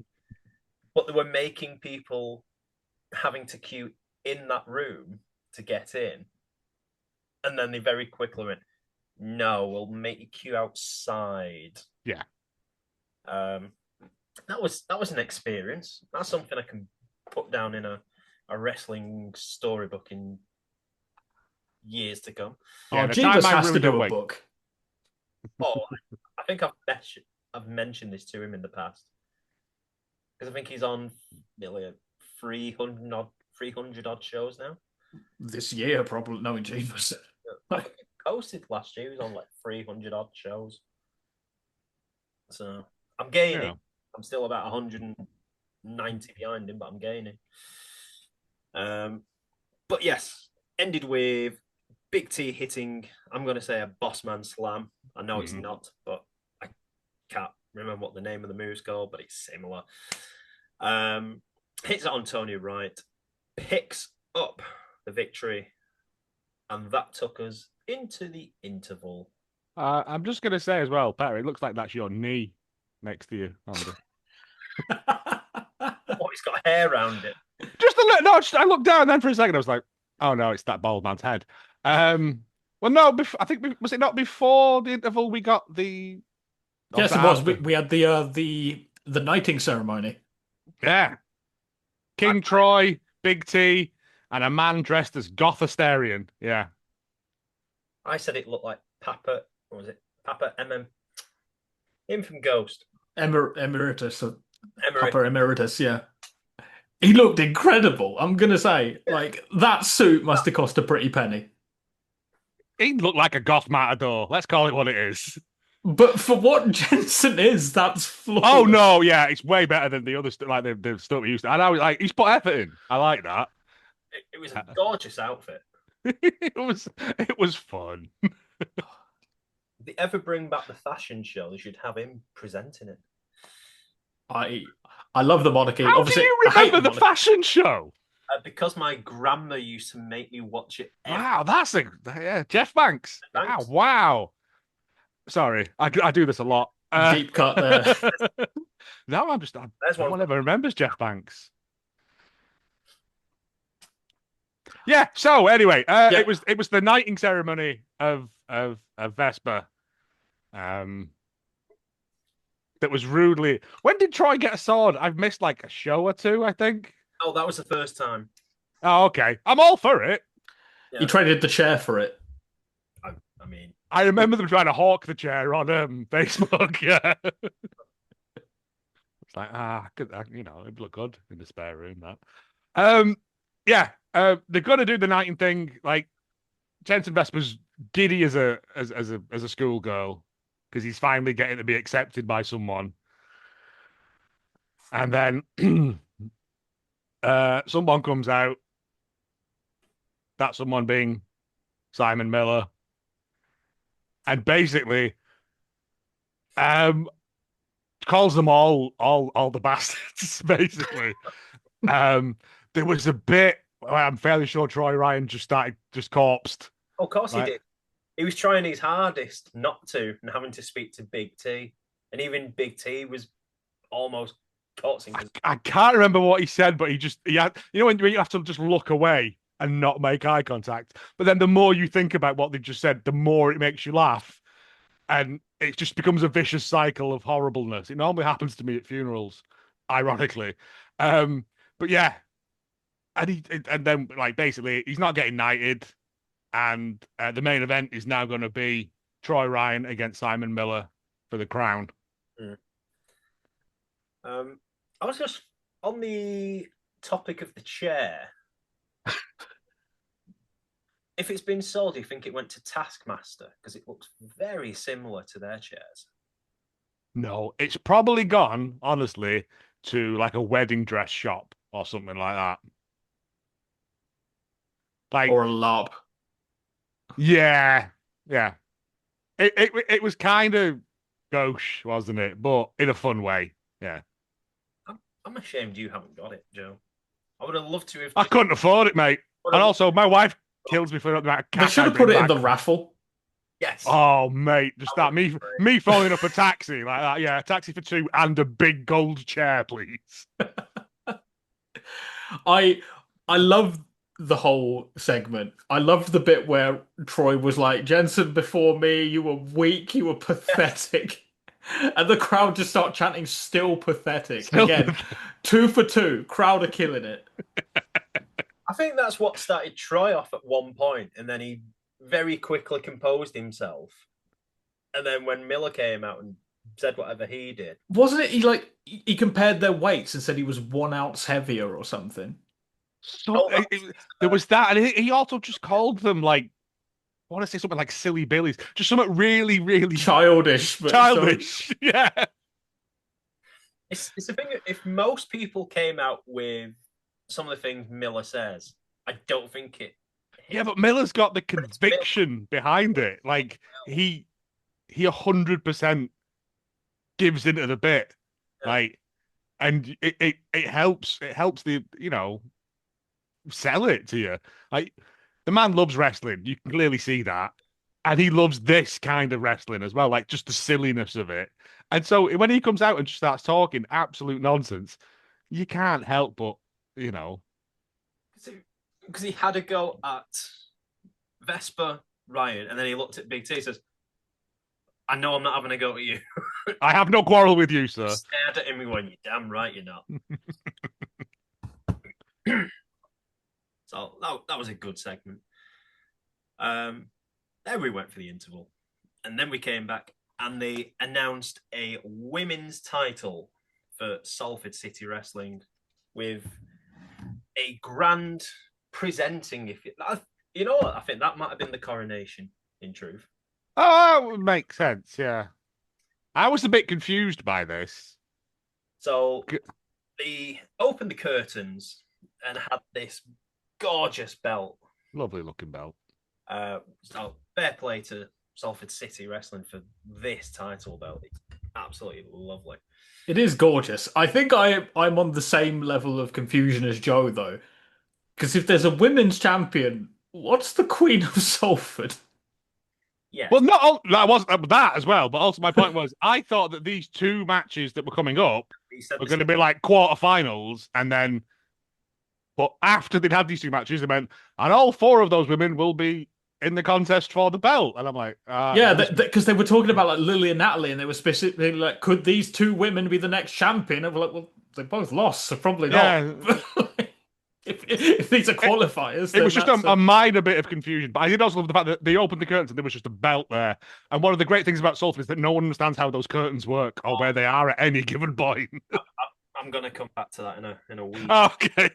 But they were making people having to queue in that room to get in, and then they very quickly went, "No, we'll make you queue outside." Yeah. That was an experience. That's something I can put down in a wrestling storybook in years to come. Yeah, Jeebus has to do a book. Oh, I think I've mentioned this to him in the past because I think he's on nearly 300 odd shows now. This year, probably knowing Jeebus. I think he posted last year. He was on like 300 odd shows. So I'm gaining. Yeah. I'm still about 190 behind him, but I'm gaining. But yes, ended with Big T hitting, I'm going to say a Bossman slam. I know it's not, but I can't remember what the name of the move's called, but it's similar. Hits it on Tony Wright, picks up the victory, and that took us into the interval. I'm just going to say as well, Perry, it looks like that's your knee next to you. Oh, it's got hair around it. Just a little. No, I looked down, and then for a second I was like, "Oh no, it's that bald man's head." Well, no, I think was it not before the interval we got the? Yes, it was. We had the knighting ceremony. Yeah, King Troy, Big T, and a man dressed as Goth Asterion. Yeah, I said it looked like Papa. What was it? Papa him from Ghost. Emeritus. Papa Emeritus. Yeah. He looked incredible. I'm going to say, like, that suit must have cost a pretty penny. He looked like a goth matador. Let's call it what it is. But for what Jensen is, that's flawless. Oh, no, yeah. It's way better than the other stuff, like the stuff we used to. And I was like, he's put effort in. I like that. It was a gorgeous outfit. It was fun. If they ever bring back the fashion show, they should have him presenting it. I love the monarchy. How Obviously, do you remember the fashion show? Because my grandma used to make me watch it. Wow, that's Jeff Banks. Wow. Sorry, I do this a lot. Deep cut there. No, no one ever remembers Jeff Banks. Yeah. So anyway, it was the knighting ceremony of Vesper. That was rudely. When did Troy get a sword? I've missed like a show or two, I think. Oh, that was the first time. Oh, okay. I'm all for it. Yeah. He traded the chair for it. I mean, I remember them trying to hawk the chair on Facebook. Yeah. It's like it'd look good in the spare room. That. Yeah. They're gonna do the knighting thing. Like Jensen Vesper's giddy as a schoolgirl. Because he's finally getting to be accepted by someone. And then someone comes out, that someone being Simon Miller, and basically calls them all the bastards, basically. There was a bit I'm fairly sure Troy Ryan just corpsed. Oh, of course Right? he did. He was trying his hardest not to, and having to speak to Big T. And even Big T was almost coaxing. I can't remember what he said, but he had, when you have to just look away and not make eye contact. But then the more you think about what they just said, the more it makes you laugh. And it just becomes a vicious cycle of horribleness. It normally happens to me at funerals, ironically. But yeah. And then like basically he's not getting knighted. And the main event is now going to be Troy Ryan against Simon Miller for the crown. Mm. I was just on the topic of the chair. If it's been sold, do you think it went to Taskmaster? Because it looks very similar to their chairs. No, it's probably gone, honestly, to like a wedding dress shop or something like that. Like, or a LARP. Yeah. It was kind of gauche, wasn't it? But in a fun way. Yeah. I'm ashamed you haven't got it, Joe. I would have loved to. I couldn't afford it, mate. And also, my wife kills me for the amount of cash. They should have put it in the raffle. Yes. Oh, mate, just that me phoning up a taxi like that. Yeah, a taxi for two and a big gold chair, please. I love the whole segment. I loved the bit where Troy was like, Jensen, before me, you were weak, you were pathetic. And the crowd just start chanting, still pathetic. Again, 2 for 2. Crowd are killing it. I think that's what started Troy off at one point, and then he very quickly composed himself. And then when Miller came out and said whatever he did. Wasn't it he compared their weights and said he was 1 ounce heavier or something? So there was that, and he also just called them like, I want to say something like silly billies, just something really, really childish. Childish, yeah. It's the thing. If most people came out with some of the things Miller says, I don't think it. Yeah, but Miller's got the conviction behind it. Like he 100% gives into the bit, like, and it helps. It helps the sell it to you. Like the man loves wrestling. You can clearly see that. And he loves this kind of wrestling as well, like just the silliness of it. And so when he comes out and just starts talking absolute nonsense, you can't help but, Because he had a go at Vesper, Ryan, and then he looked at Big T and says, I know I'm not having a go at you. I have no quarrel with you, sir. Stared at him and went, you're damn right you're not. So that was a good segment. Then we went for the interval. And then we came back and they announced a women's title for Salford City Wrestling with a grand presenting. You know what? I think that might have been the coronation, in truth. Oh, that would make sense, yeah. I was a bit confused by this. So they opened the curtains and had this gorgeous belt. Lovely looking belt. So fair play to Salford City Wrestling for this title belt. It's absolutely lovely. It is gorgeous. I think I'm on the same level of confusion as Joe, though. Because if there's a women's champion, what's the Queen of Salford? Yeah. Well, not all, that was that as well, but also my point was I thought that these two matches that were coming up were going to be like quarterfinals, and then, but after they'd had these two matches, they meant, and all 4 of those women will be in the contest for the belt, and I'm like, yeah, because they were talking about like Lily and Natalie, and they were specifically like, could these 2 women be the next champion? And we're like, well, they both lost, so probably not. Yeah. If these are qualifiers, it was just a minor bit of confusion. But I did also love the fact that they opened the curtains and there was just a belt there. And one of the great things about Salford is that no one understands how those curtains work or where they are at any given point. I'm going to come back to that in a week. Okay.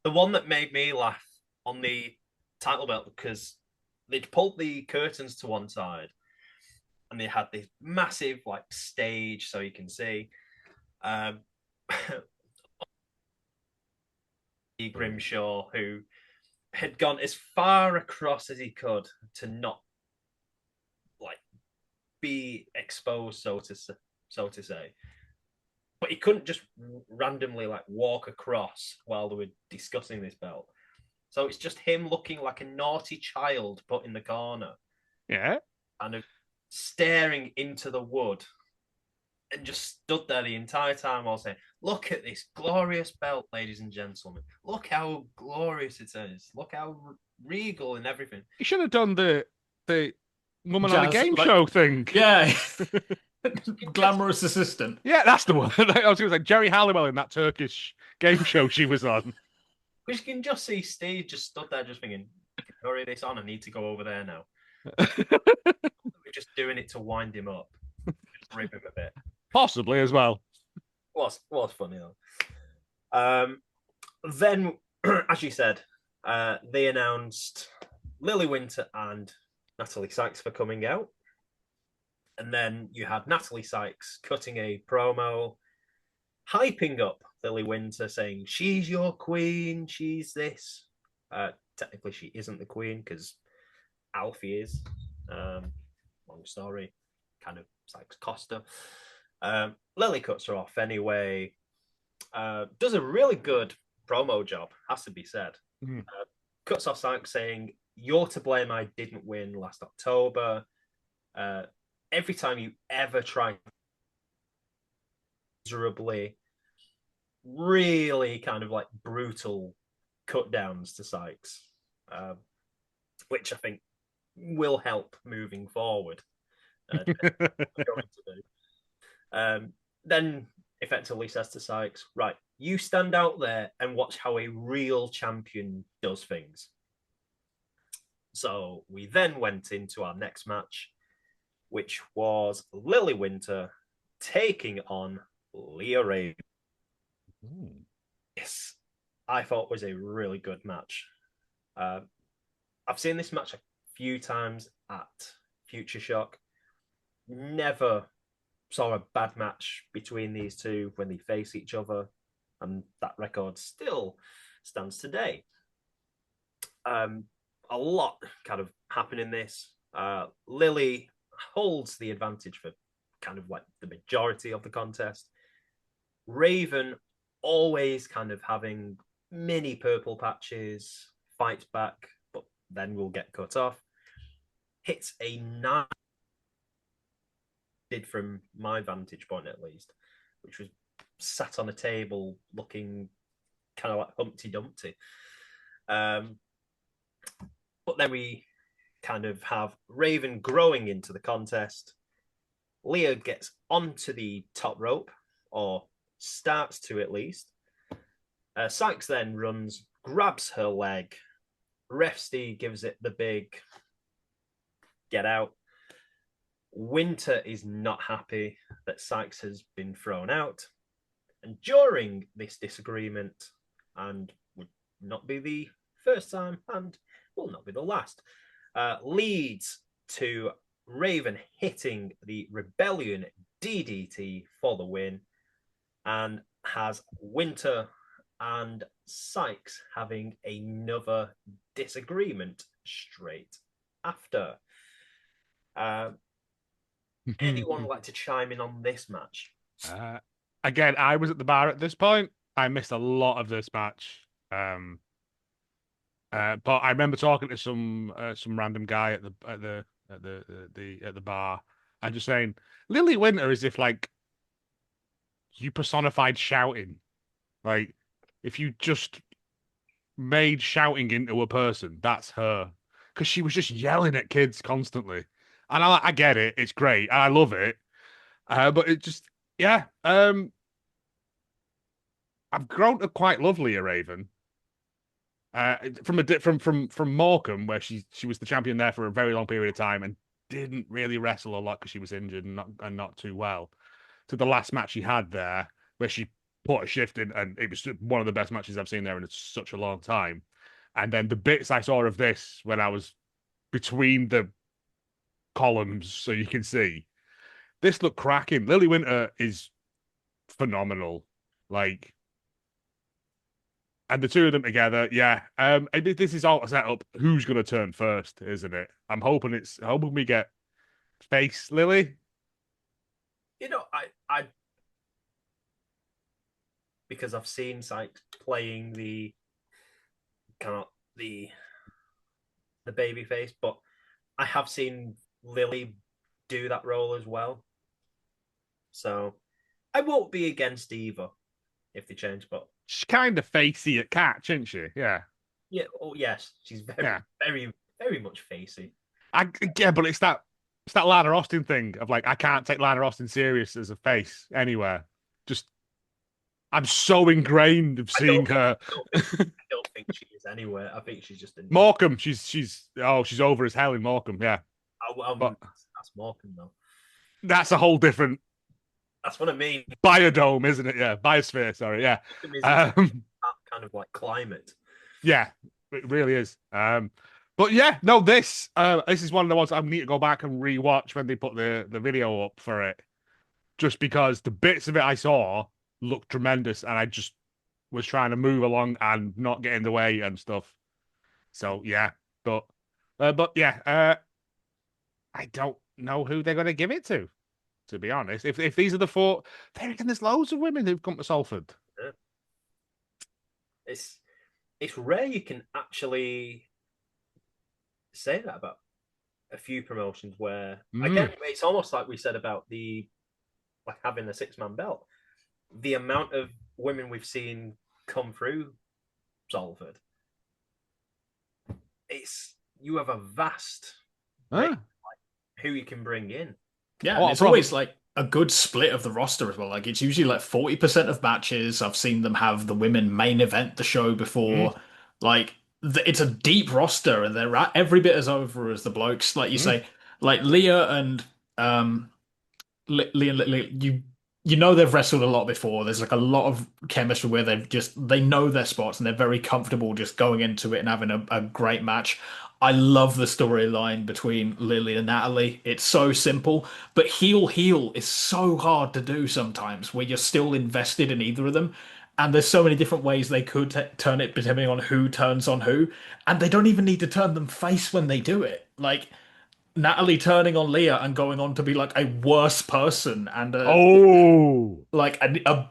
The one that made me laugh on the title belt, because they'd pulled the curtains to one side and they had this massive like stage so you can see. Um, Grimshaw, who had gone as far across as he could to not like be exposed, so to say. But he couldn't just randomly like walk across while they were discussing this belt. So it's just him looking like a naughty child put in the corner. Yeah. And staring into the wood and just stood there the entire time while saying, "Look at this glorious belt, ladies and gentlemen. Look how glorious it is. Look how regal and everything." He should have done the woman on the Jazz, game like- show thing. Yeah. Glamorous assistant. Yeah, that's the one. I was going to say Jerry Halliwell in that Turkish game show she was on. Which you can just see Steve just stood there just thinking, hurry this on, I need to go over there now. We're just doing it to wind him up. Just rib him a bit. Possibly as well. Was funny though. Then, as you said, they announced Lily Winter and Natalie Sykes for coming out. And then you had Natalie Sykes cutting a promo, hyping up Lily Winter, saying, "She's your queen, she's this." Technically, she isn't the queen because Alfie is. Long story, kind of Sykes Costa. Lily cuts her off anyway. Does a really good promo job, has to be said. Cuts off Sykes saying, "You're to blame, I didn't win last October. Every time you ever try miserably," really kind of like brutal cut downs to Sykes, which I think will help moving forward. Then effectively says to Sykes, "Right, you stand out there and watch how a real champion does things." So we then went into our next match, which was Lily Winter taking on Leah Raven. Yes, I thought was a really good match. I've seen this match a few times at Future Shock. Never saw a bad match between these two when they face each other, and that record still stands today. A lot kind of happened in this. Lily holds the advantage for kind of like the majority of the contest. Raven always kind of having mini purple patches, fights back, but then will get cut off. Hits a nice, did from my vantage point at least, which was sat on a table looking kind of like Humpty Dumpty. But then we kind of have Raven growing into the contest. Leah gets onto the top rope, or starts to at least. Sykes then runs, grabs her leg. Ref Steve gives it the big get out. Winter is not happy that Sykes has been thrown out. And during this disagreement, and would not be the first time and will not be the last, leads to Raven hitting the Rebellion DDT for the win, and has Winter and Sykes having another disagreement straight after. Anyone like to chime in on this match? Again, I was at the bar at this point. I missed a lot of this match. But I remember talking to some random guy at the bar and just saying, Lily Winter is if like you personified shouting. Like if you just made shouting into a person, that's her. Because she was just yelling at kids constantly. And I get it, it's great, and I love it. But it just I've grown to quite love Leah Raven. From Morecambe, where she was the champion there for a very long period of time and didn't really wrestle a lot because she was injured and not too well, to the last match she had there, where she put a shift in, and it was one of the best matches I've seen there in such a long time. And then the bits I saw of this when I was between the columns, so you can see, this looked cracking. Lily Winter is phenomenal. Like, and the two of them together, yeah. This is all set up. Who's gonna turn first, isn't it? I'm hoping we get face Lily. You know, I because I've seen Sykes playing the kind of the baby face, but I have seen Lily do that role as well. So I won't be against either if they change, but She's kind of facey at catch, isn't she? Yeah. yeah, oh yes, she's very, very much facey. Yeah, but it's that Lana Austin thing of like I can't take Lana Austin serious as a face anywhere. Just I'm so ingrained of seeing her. I don't think she is anywhere. I think she's just in Morecambe. She's over as hell in Morecambe. Yeah, but that's Morecambe though. That's a whole different. That's what I mean. Biodome, isn't it? Yeah, biosphere. Sorry. Yeah. That kind of like climate. Yeah, it really is. But yeah, no, this is one of the ones I need to go back and rewatch when they put the video up for it, just because the bits of it I saw looked tremendous, and I just was trying to move along and not get in the way and stuff. So yeah, but yeah, I don't know who they're going to give it to be honest. If these are the four, then there's loads of women who've come to Salford. Yeah. It's rare you can actually say that about a few promotions where again it's almost like we said about like having a 6-man belt. The amount of women we've seen come through Salford, you have a vast like, who you can bring in. Yeah, and it's always like a good split of the roster as well. Like it's usually like 40% of matches. I've seen them have the women main event the show before. Like it's a deep roster, and they're every bit as over as the blokes. Like you say, like Leah and you know they've wrestled a lot before. There's like a lot of chemistry where they know their spots and they're very comfortable just going into it and having a great match. I love the storyline between Lily and Natalie. It's so simple, but heel is so hard to do sometimes where you're still invested in either of them. And there's so many different ways they could turn it depending on who turns on who. And they don't even need to turn them face when they do it. Like Natalie turning on Leah and going on to be like a worse person and a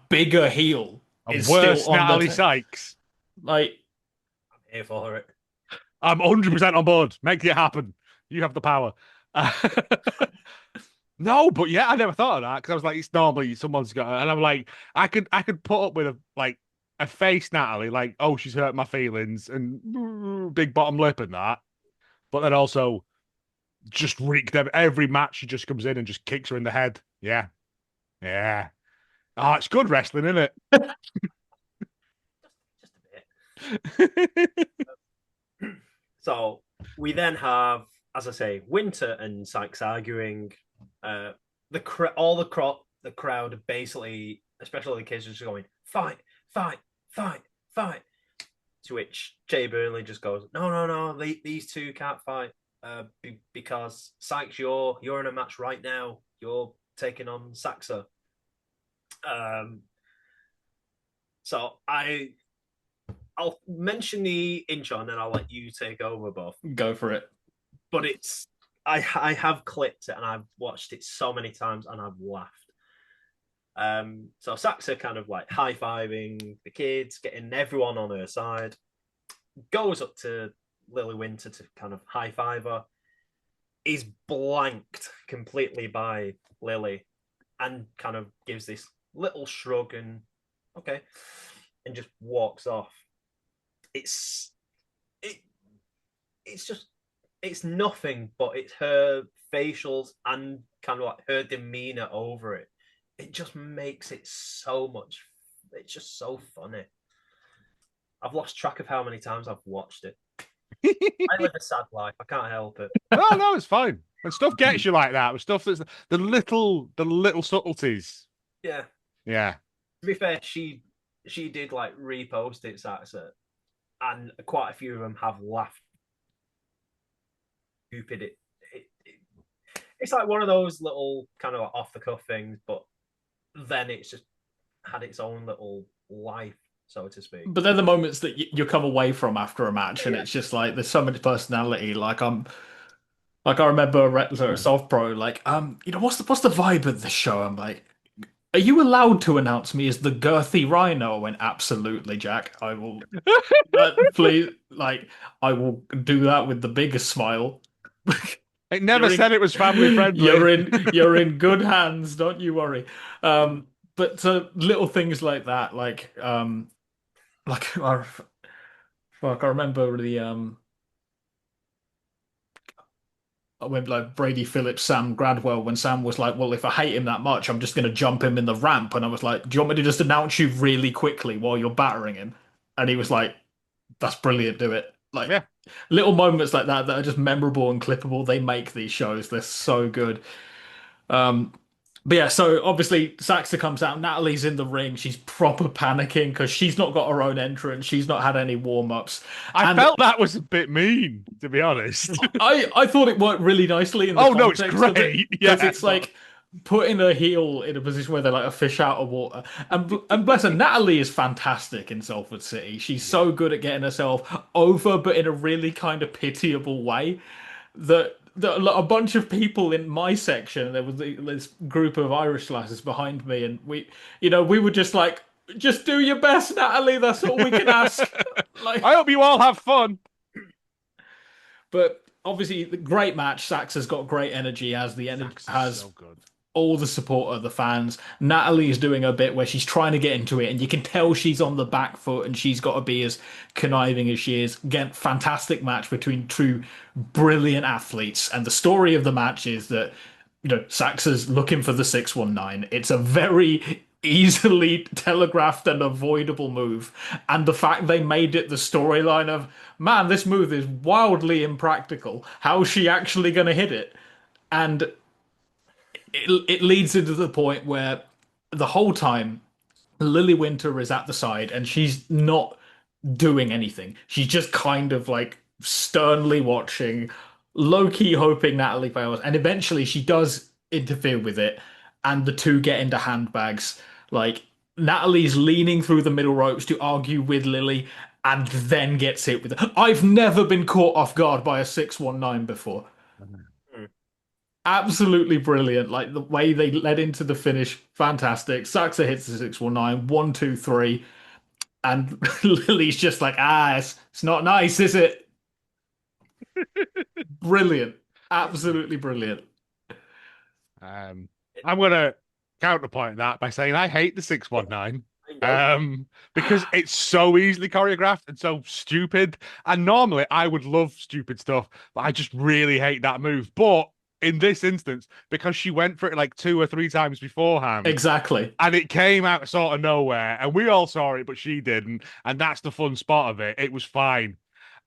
bigger heel is worse still on Natalie Sykes. Like I'm here for it. I'm 100% on board. Make it happen. You have the power. No, but yeah, I never thought of that because I was like, it's normally someone's got, and I'm like, I could put up with a face Natalie, like, oh, she's hurt my feelings and big bottom lip and that, but then also just wreak them every match. She just comes in and just kicks her in the head. Yeah, yeah. Oh, it's good wrestling, isn't it? Just a bit. So we then have, as I say, Winter and Sykes arguing. The crowd basically, especially the kids, are just going fight, fight, fight, fight. To which Jay Burnley just goes, no, these two can't fight because Sykes, you're in a match right now. You're taking on Saxa. So I'll mention the intro and then I'll let you take over, Buff. Go for it. But I have clipped it and I've watched it so many times and I've laughed. So Saxa kind of like high-fiving the kids, getting everyone on her side, goes up to Lily Winter to kind of high-five her, is blanked completely by Lily and kind of gives this little shrug and okay, and just walks off. It's nothing, but it's her facials and kind of like her demeanor over it. It just makes it so much. It's just so funny. I've lost track of how many times I've watched it. I live a sad life. I can't help it. No, it's fine. When stuff gets you like that, with stuff that's the little subtleties. Yeah. To be fair, she did like repost it, Saxa, and quite a few of them have laughed. Stupid. It's like one of those little kind of off the cuff things, but then it's just had its own little life, so to speak. But they're the moments that you come away from after a match, and Yeah. it's just like there's so much personality. Like I remember Rattler at South Pro, like, what's the vibe of the show? I'm like, are you allowed to announce me as the girthy rhino? I went, absolutely, Jack. I will please, like, I will do that with the biggest smile. It never said it was family friendly. You're in good hands, don't you worry. But little things like that, like I remember when like Brady Phillips, Sam Gradwell, when Sam was like, "Well, if I hate him that much, I'm just going to jump him in the ramp," and I was like, "Do you want me to just announce you really quickly while you're battering him?" And he was like, "That's brilliant, do it." Like Yeah. little moments like that are just memorable and clippable. They make these shows. They're so good. Um, but yeah, so obviously Saxa comes out. Natalie's in the ring. She's proper panicking because she's not got her own entrance. She's not had any warm-ups. I And felt that was a bit mean, to be honest. I thought it worked really nicely in the Oh no, it's context of it great. because Yeah, it's like putting a heel in a position where they're like a fish out of water. And bless her, Natalie is fantastic in Salford City. She's so good at getting herself over, but in a really kind of pitiable way. That a bunch of people in my section, there was this group of Irish lasses behind me, and we were just like, just do your best, Natalie. That's all we can ask. Like, I hope you all have fun. but obviously, the great match. Saxa's got great energy, has So good. all the support of the fans. Natalie is doing a bit where she's trying to get into it, and you can tell she's on the back foot, and she's got to be as conniving as she is. Again, fantastic match between two brilliant athletes, and the story of the match is that Saxa's looking for the 619. It's a very easily telegraphed and avoidable move, and the fact they made it the storyline of, man, this move is wildly impractical. How's she actually going to hit it? And it leads into the point where the whole time Lily Winter is at the side and she's not doing anything. She's just kind of like sternly watching, low key hoping Natalie fails, and eventually she does interfere with it, and the two get into handbags. Like Natalie's leaning through the middle ropes to argue with Lily, and then gets hit with it. I've never been caught off guard by a 619 before. Absolutely brilliant. Like the way they led into the finish, fantastic. Saxa hits the 619, 1, 2, 3, and Lily's just like, it's not nice, is it? Brilliant. Absolutely brilliant. I'm gonna counterpoint that by saying I hate the 619. Because it's so easily choreographed and so stupid. And normally I would love stupid stuff, but I just really hate that move. But in this instance, because she went for it like 2 or 3 times beforehand, Exactly. and it came out sort of nowhere, and we all saw it, but she didn't, and that's the fun spot of it. It was fine.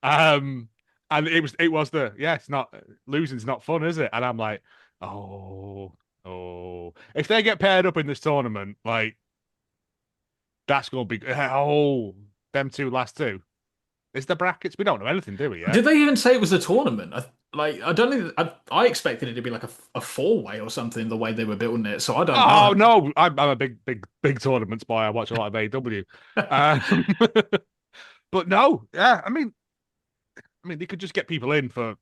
And it was it's not losing's not fun, is it? And I'm like, oh, if they get paired up in this tournament, like that's gonna be them last two. Is the brackets? We don't know anything, do we? Yet? Did they even say it was a tournament? I don't think I expected it to be like a 4-way or something the way they were building it. So I don't know. Oh no, I'm a big tournaments boy. I watch a lot of AW. But no, yeah, I mean, they could just get people in for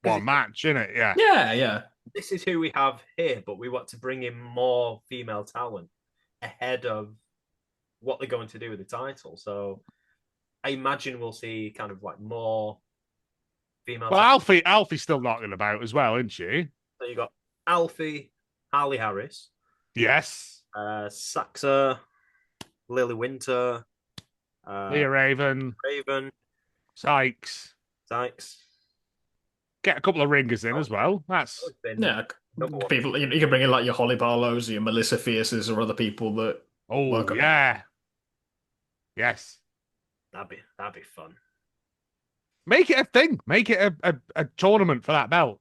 one match, innit? Yeah. Yeah. This is who we have here, but we want to bring in more female talent ahead of what they're going to do with the title. So I imagine we'll see kind of like more female. Well, Alfie's still knocking about as well, isn't she? So you got Alfie, Harley Harris, yes, Saxa, Lily Winter, Leah Raven, Sykes. Get a couple of ringers in as well. That's people. You can bring in like your Holly Barlows, your Melissa Fierces, or other people that. Oh yeah, yes. That'd be fun. Make it a thing. Make it a tournament for that belt.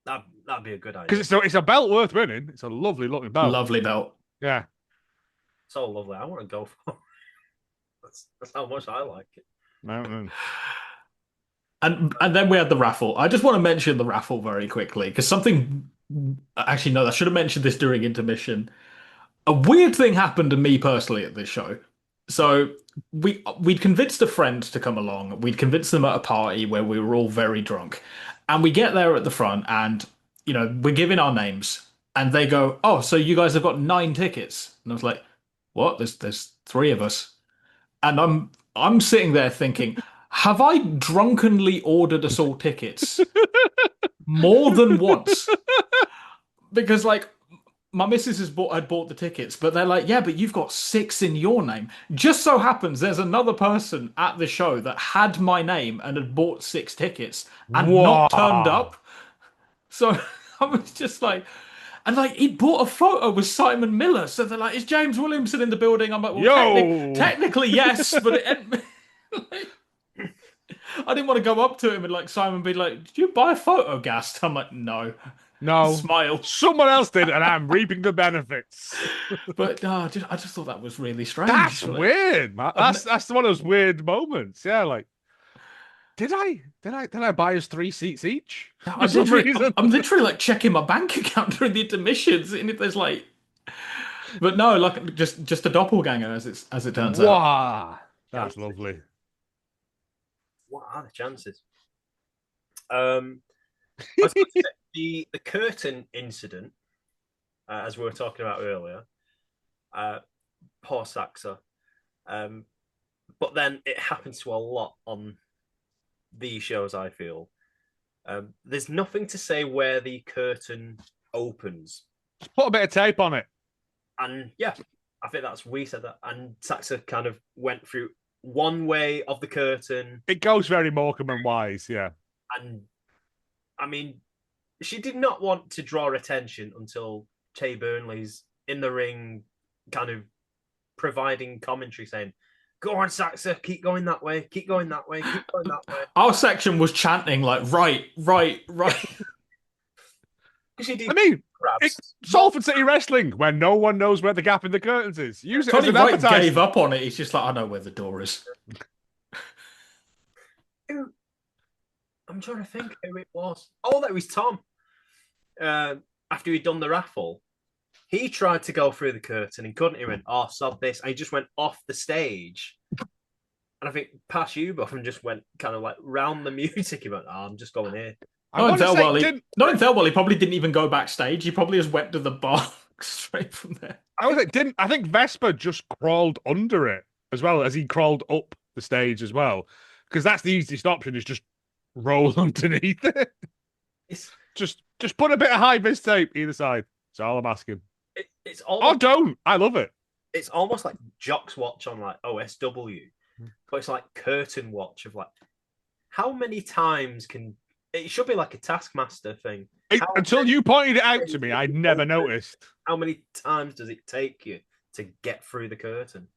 Yeah. That'd be a good idea. Because it's a belt worth winning. It's a lovely looking belt. Lovely belt. Yeah. So lovely. I want to go for. That's how much I like it. No. And then we had the raffle. I just want to mention the raffle very quickly because something. Actually, no, I should have mentioned this during intermission. A weird thing happened to me personally at this show. So we'd convinced a friend to come along. We'd convinced them at a party where we were all very drunk. And we get there at the front and we're giving our names and they go, "Oh, so you guys have got 9 tickets." And I was like, "What? There's three of us." And I'm sitting there thinking, have I drunkenly ordered us all tickets more than once? Because like my missus had bought the tickets, but they're like, "Yeah, but you've got six in your name." Just so happens there's another person at the show that had my name and had bought 6 tickets and not turned Wow. up. So I was just like, and like he'd bought a photo with Simon Miller. So they're like, "Is James Williamson in the building?" I'm like, "Well, Yo. technically yes, but like, I didn't want to go up to him and like Simon be like, "Did you buy a photo, Ghast?" I'm like, "No." No. Smile. Someone else did, and I'm reaping the benefits. But I just thought that was really strange. That's Like, weird, man. I've ne- That's one of those weird moments. Yeah, like did I buy us 3 seats each for I'm some literally, reason? I'm literally like checking my bank account during the intermissions, and if there's like, but no, like just a doppelganger as it turns out. Wow. That's Chances. lovely. What are the chances? I was going to say, the curtain incident, as we were talking about earlier, poor Saxa. But then it happens to a lot on these shows, I feel. There's nothing to say where the curtain opens. Just put a bit of tape on it. And yeah, I think we said that. And Saxa kind of went through one way of the curtain. It goes very Morecambe and Wise, yeah. And I mean, she did not want to draw attention until Tay Burnley's in the ring, kind of providing commentary saying, "Go on, Saxa, keep going that way, keep going that way, keep going that way." Our section was chanting like, "Right, right, right." She did I mean, grabs. it's Salford City Wrestling, where no one knows where the gap in the curtains is. Use it as Tony an Wright gave advertisement. up on it. He's just like, "I know where the door is." I'm trying to think who it was. Oh, that was Tom. After he'd done the raffle, he tried to go through the curtain and couldn't. He went, "Oh, sod this." And he just went off the stage. And I think past you, Buff, and just went kind of like round the music. He went, "Oh, I'm just going here." Knowing Thelwell, he probably didn't even go backstage. He probably just went to the bar straight from there. I think Vespa just crawled under it as well as he crawled up the stage as well. Because that's the easiest option is just roll underneath it. It's Just put a bit of high vis tape either side. That's all I'm asking. it's Or almost don't. I love it. it's almost like Jock's watch on like OSW, but it's like curtain watch of like how many times can it should be like a Taskmaster thing. Until you pointed it out to me, I'd never noticed. How many times does it take you to get through the curtain?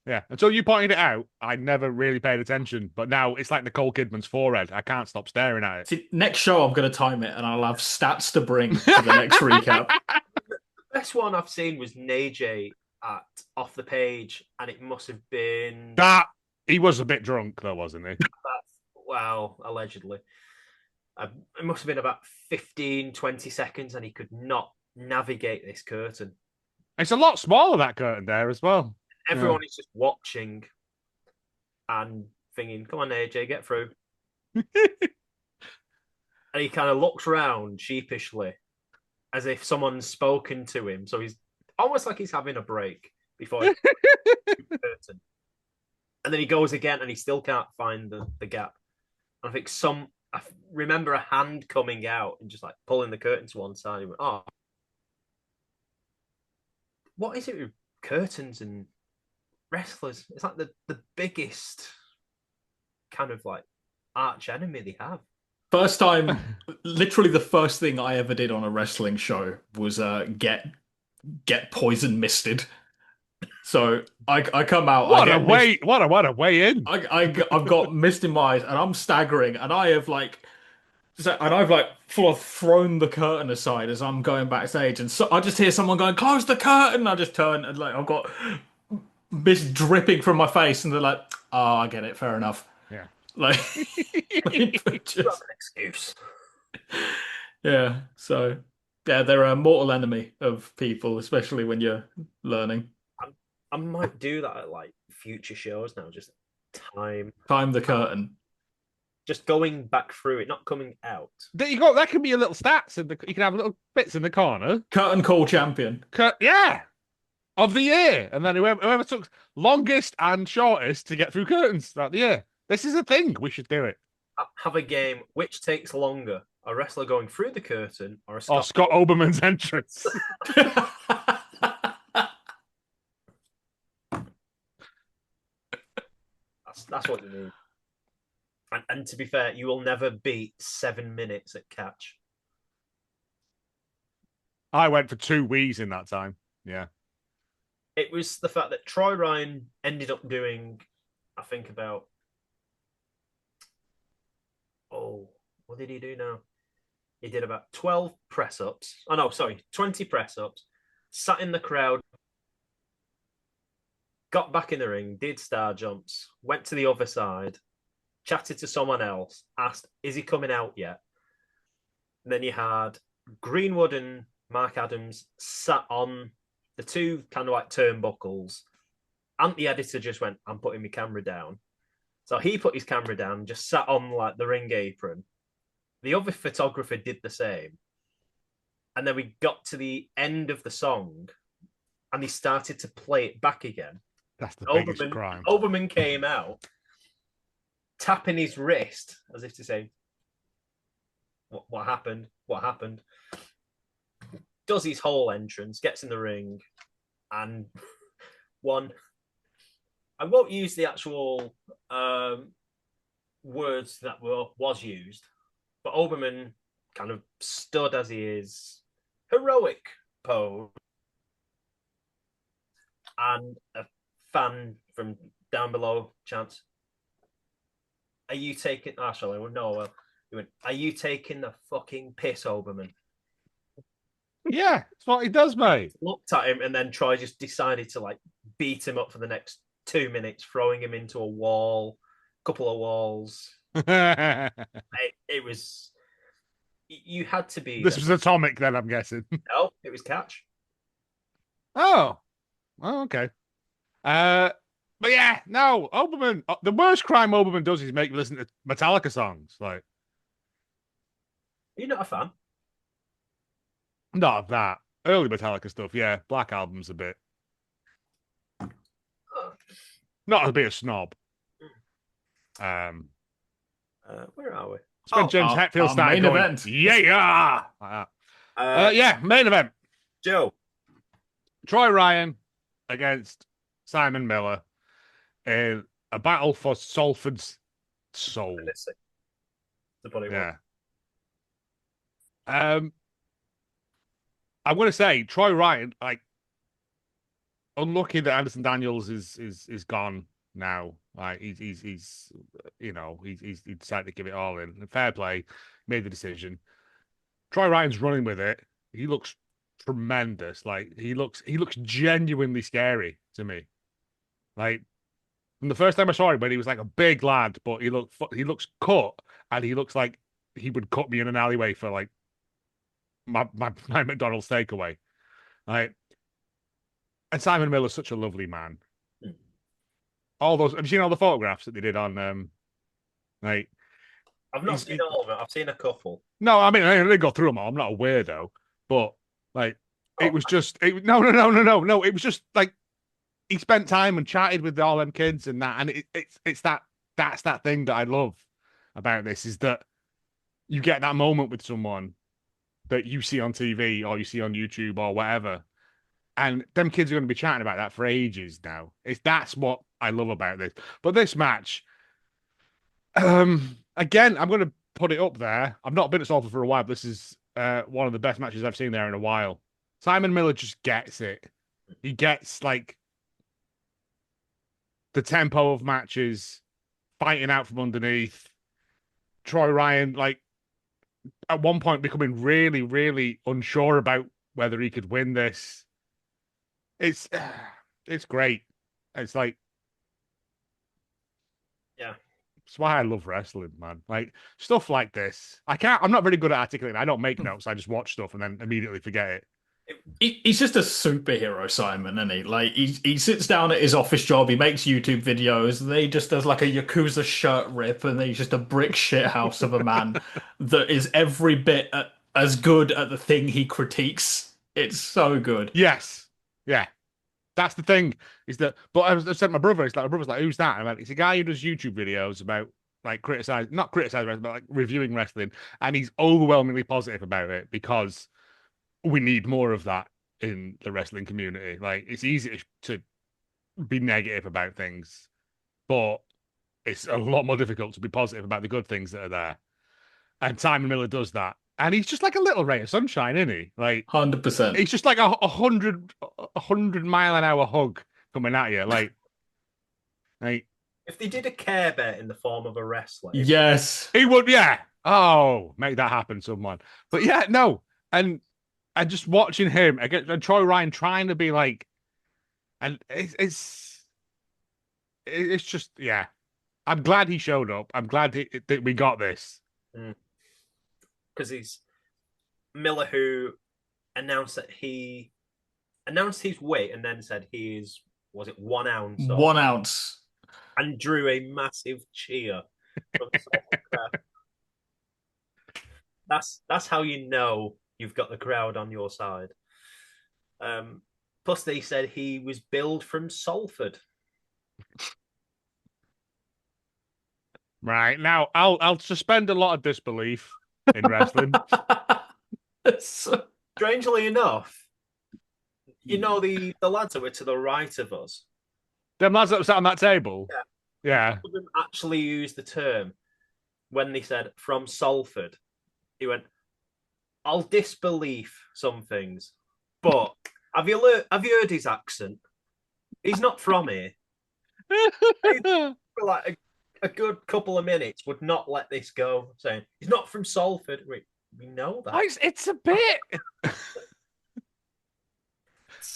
Yeah, until you pointed it out, I never really paid attention. But now it's like Nicole Kidman's forehead. I can't stop staring at it. See, next show I'm going to time it and I'll have stats to bring for the next recap. The best one I've seen was Najay at Off the Page, and it must have been He was a bit drunk, though, wasn't he? well, allegedly. It must have been about 15, 20 seconds, and he could not navigate this curtain. It's a lot smaller, that curtain there as well. Everyone is just watching and thinking, "Come on, AJ, get through." And he kind of looks around sheepishly as if someone's spoken to him. So he's almost like he's having a break before he the curtain. And then he goes again and he still can't find the gap. And I remember a hand coming out and just like pulling the curtain to one side. He went, "Oh, what is it with curtains and wrestlers? It's like the biggest kind of like arch enemy they have." First time, literally the first thing I ever did on a wrestling show was get poison misted. So I come out. What a way in! I've got mist in my eyes, and I'm staggering, and I've full of thrown the curtain aside as I'm going backstage, and so I just hear someone going, "Close the curtain!" And I just turn and like I've got mist dripping from my face, and they're like, "Oh, I get it. Fair enough." Yeah. Like, Just... an excuse. Yeah. So Yeah, they're a mortal enemy of people, especially when you're learning. I might do that at like future shows now. Just time, Time the curtain. just going back through it, not coming out. There you go. That can be your little stats. You can have little bits in the corner. Curtain call champion. Yeah, of the year, and then whoever took longest and shortest to get through curtains throughout the year. This is a thing. We should do it. Have a game. Which takes longer? A wrestler going through the curtain or a Scott Oberman's entrance. That's what you need. And to be fair, you will never beat 7 minutes at catch. I went for 2 Wii's in that time. Yeah. It was the fact that Troy Ryan ended up doing, I think about, what did he do now? He did about 12 press-ups. Oh, no, sorry, 20 press-ups, sat in the crowd, got back in the ring, did star jumps, went to the other side, chatted to someone else, asked, is he coming out yet? And then you had Greenwood and Mark Adams sat on the two kind of like turnbuckles. And the editor just went, I'm putting my camera down. So he put his camera down, just sat on like the ring apron. The other photographer did the same. And then we got to the end of the song and he started to play it back again. That's the biggest crime. Oberman came out, tapping his wrist as if to say, what happened? What happened? Does his whole entrance, gets in the ring, and one. I won't use the actual words that was used, but Oberman kind of stood as he is, heroic pose, and a fan from down below chants, "Are you taking?" Actually, no. Well, he went, "Are you taking the fucking piss, Oberman?" Yeah, that's what he does, mate. Looked at him, and then Troy just decided to like beat him up for the next 2 minutes, throwing him into a wall, couple of walls. It was. You had to be. This was Atomic, then, I'm guessing. No, it was Catch. Oh, okay. But yeah, no, Oberman. The worst crime Oberman does is make me listen to Metallica songs. Like, You're not a fan. not of that early Metallica stuff. Yeah, Black Album's a bit. Not a bit of snob. Where are we? It's when James Hetfield started main going, event. Yeah, like that. Yeah, main event. Joe. Troy Ryan against Simon Miller in a battle for Salford's soul. To put it Yeah. I'm going to say Troy Ryan, like, unlucky that Anderson Daniels is gone now. Like he's you know he's decided to give it all in. Fair play, made the decision. Troy Ryan's running with it. He looks tremendous. Like he looks genuinely scary to me. Like from the first time I saw him, when he was like a big lad, but he looks cut, and he looks like he would cut me in an alleyway for like my McDonald's takeaway. Like, and Simon Miller's such a lovely man. All those, have you seen all the photographs that they did on like I've not seen all of it. I've seen a couple. No, I mean I didn't go through them all. I'm not a weirdo, but like it was just no. It was just like he spent time and chatted with all them kids and that, and it's that's that thing that I love about this, is that you get that moment with someone that you see on TV or you see on YouTube or whatever, and them kids are going to be chatting about that for ages now. That's what I love about this. But this match, again, I'm going to put it up there. I've not been at Salford for a while, but this is one of the best matches I've seen there in a while. Simon Miller just gets it. He gets like the tempo of matches, fighting out from underneath. Troy Ryan, like, at one point becoming really, really unsure about whether he could win this. It's great. It's like, yeah, That's why I love wrestling, man. Like stuff like this. I'm not very good at articulating. I don't make notes. I just watch stuff and then immediately forget it. He's just a superhero, Simon, isn't he? Like he sits down at his office job, he makes YouTube videos, and then he just does like a Yakuza shirt rip, and then he's just a brick shit house of a man that is every bit as good at the thing he critiques. It's so good. Yes. Yeah. That's the thing. Is that but I said to my brother, it's like my brother's like, who's that? And I'm like, it's a guy who does YouTube videos about like not criticize wrestling, but like reviewing wrestling, and he's overwhelmingly positive about it because we need more of that in the wrestling community. Like it's easy to be negative about things, but it's a lot more difficult to be positive about the good things that are there. And Simon Miller does that. And he's just like a little ray of sunshine, isn't he? Like 100%. he's just like a 100-mile-an-hour hug coming at you. Like if they did a Care Bear in the form of a wrestler, Yes. he would, yeah. Oh, make that happen, someone. But yeah, no. And just watching him against and Troy Ryan trying to be like, and it's just, yeah. I'm glad he showed up. I'm glad that we got this. because he's Miller, who announced that he announced his weight and then said was it 1 ounce? 1 ounce. And drew a massive cheer from the crowd. That's how you know you've got the crowd on your side. Plus, they said he was billed from Salford. Right now, I'll suspend a lot of disbelief in wrestling. Strangely enough, you know the lads that were to the right of us. Them lads that sat on that table. Yeah. They didn't actually use the term when they said from Salford. He went, "I'll disbelief some things, but have you heard his accent? He's not from here." For like a good couple of minutes, would not let this go, saying he's not from Salford. We know that. It's a bit.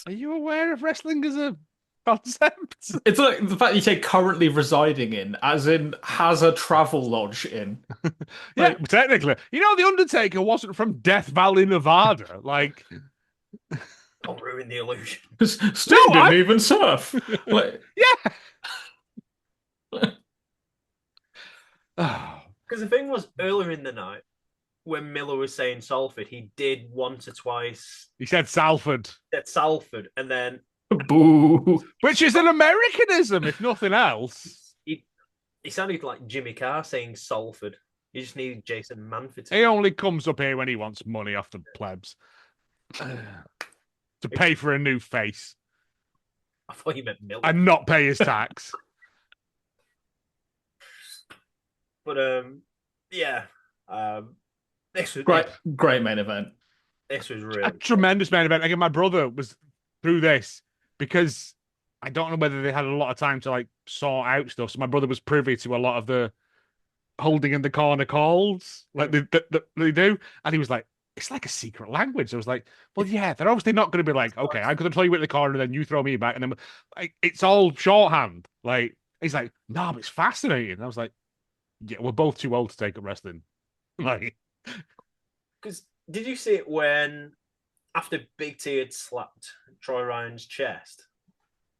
Are you aware of wrestling as a concept? It's like the fact you say currently residing in, as in has a travel lodge in. Yeah, technically. You know, The Undertaker wasn't from Death Valley, Nevada. Like, don't ruin the illusion. Sting didn't even surf. Like, yeah. Because the thing was, earlier in the night, when Miller was saying Salford, he did once or twice. He said Salford. Said Salford, and then boo. Which is an Americanism, if nothing else. He sounded like Jimmy Carr saying Salford. You just needed Jason Manford to. He only comes up here when he wants money off the plebs. To pay for a new face. I thought you meant Miller. And not pay his tax. But yeah. This was great main event. This was really a tremendous main event. Again, my brother was through this because I don't know whether they had a lot of time to like sort out stuff. So my brother was privy to a lot of the holding in the corner calls, like they do, and he was like, "It's like a secret language." I was like, "Well, yeah, they're obviously not going to be like, okay, I'm going to tell you at the corner, and then you throw me back, and then like, it's all shorthand." Like he's like, "No, but it's fascinating." And I was like, "Yeah, we're both too old to take up wrestling." Like, because did you see it when after Big T had slapped Troy Ryan's chest,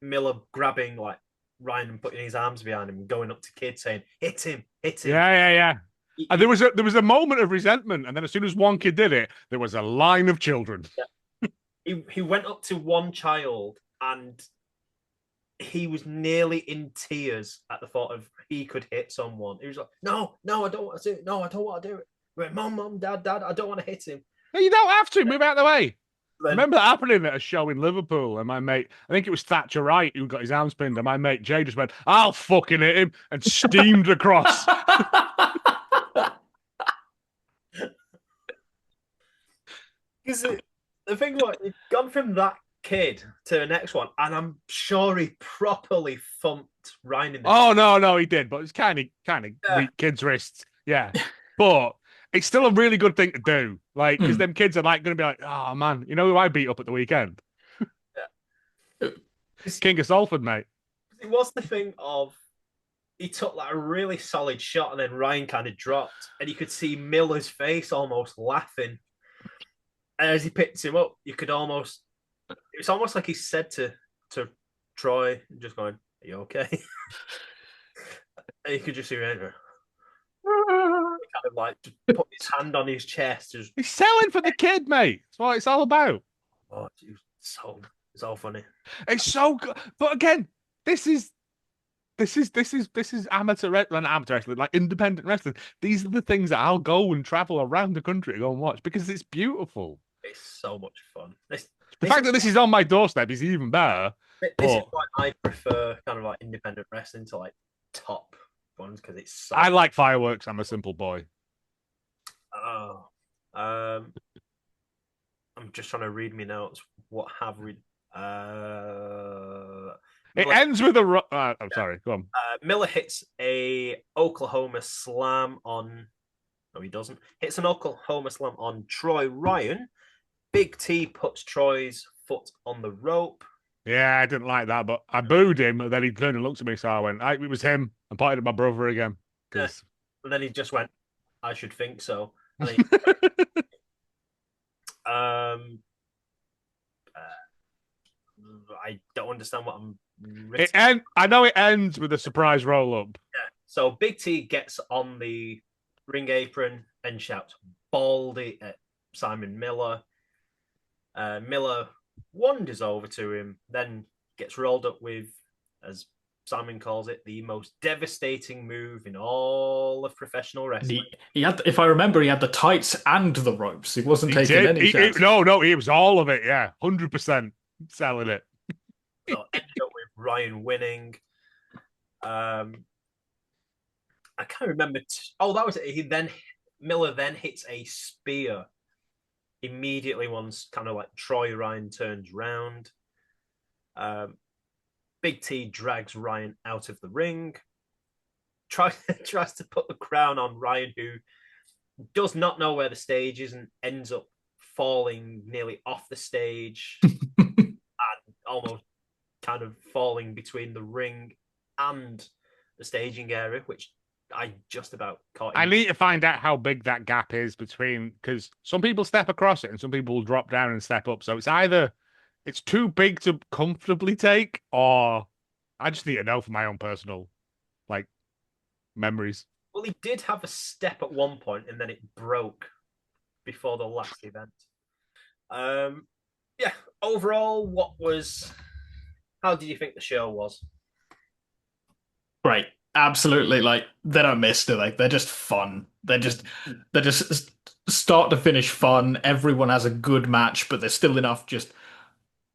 Miller grabbing like Ryan and putting his arms behind him, and going up to Kid saying, "Hit him, hit him." Yeah. And there was a moment of resentment, and then as soon as one kid did it, there was a line of children. Yeah. He went up to one child, and he was nearly in tears at the thought of he could hit someone. He was like, "No, I don't want to do it. No, I don't want to do it. He went, Mom, Dad, I don't want to hit him." No, you don't have to. Move out of the way. I remember that happening at a show in Liverpool, and my mate, I think it was Thatcher Wright, who got his arms pinned, and my mate Jay just went, "I'll fucking hit him," and steamed across. Because the thing was, he'd gone from that kid to the next one, and I'm sure he properly thumped Ryan in the no, he did, but it's kind of weak kids' wrists. Yeah. But it's still a really good thing to do. Like, because them kids are like going to be like, "Oh man, you know who I beat up at the weekend?" Yeah. King of Salford, mate. It was the thing of he took like a really solid shot, and then Ryan kind of dropped, and you could see Miller's face almost laughing. And as he picked him up, you could almost, it's almost like he said to Troy, just going, "Are you okay?" And you could just see him kind of like just put his hand on his chest. Just, He's selling for the kid, mate. That's what it's all about. oh, so funny. It's so good. But again, this is amateur wrestling, amateur wrestling, like independent wrestling. These are the things that I'll go and travel around the country to go and watch because it's beautiful. It's so much fun. The fact that this is on my doorstep is even better. This is why I prefer kind of like independent wrestling to like top ones because it's so. I like fireworks. I'm a simple boy. Oh, I'm just trying to read me notes. What have we? It ends with a. I'm sorry. Go on. Miller hits a Oklahoma slam on. No, he doesn't. Hits an Oklahoma slam on Troy Ryan. Big T puts Troy's foot on the rope. Yeah, I didn't like that, but I booed him, and then he turned and looked at me, so I went, it was him. I pointed at my brother again. Yeah. And then he just went, I should think so. I don't understand what I'm... I know it ends with a surprise roll-up. Yeah. So Big T gets on the ring apron and shouts, "Baldy" at Simon Miller. Miller wanders over to him, then gets rolled up with, as Simon calls it, the most devastating move in all of professional wrestling. He had, if I remember, he had the tights and the ropes. He wasn't taking any chance. No, it was all of it. Yeah, 100% selling it. So ended up with Ryan winning. I can't remember. That was it. Miller then hits a spear immediately once kind of like Troy Ryan turns round. Big T drags Ryan out of the ring, tries to put the crown on Ryan, who does not know where the stage is and ends up falling nearly off the stage and almost kind of falling between the ring and the staging area, which I just about caught. I need to find out how big that gap is between, because some people step across it and some people will drop down and step up. So it's either it's too big to comfortably take, or I just need to know for my own personal memories. Well, he did have a step at one point and then it broke before the last event. Yeah, overall, how did you think the show was? Great. Absolutely. Like, they don't miss, do they? They're just fun. They're just start to finish fun. Everyone has a good match, but there's still enough just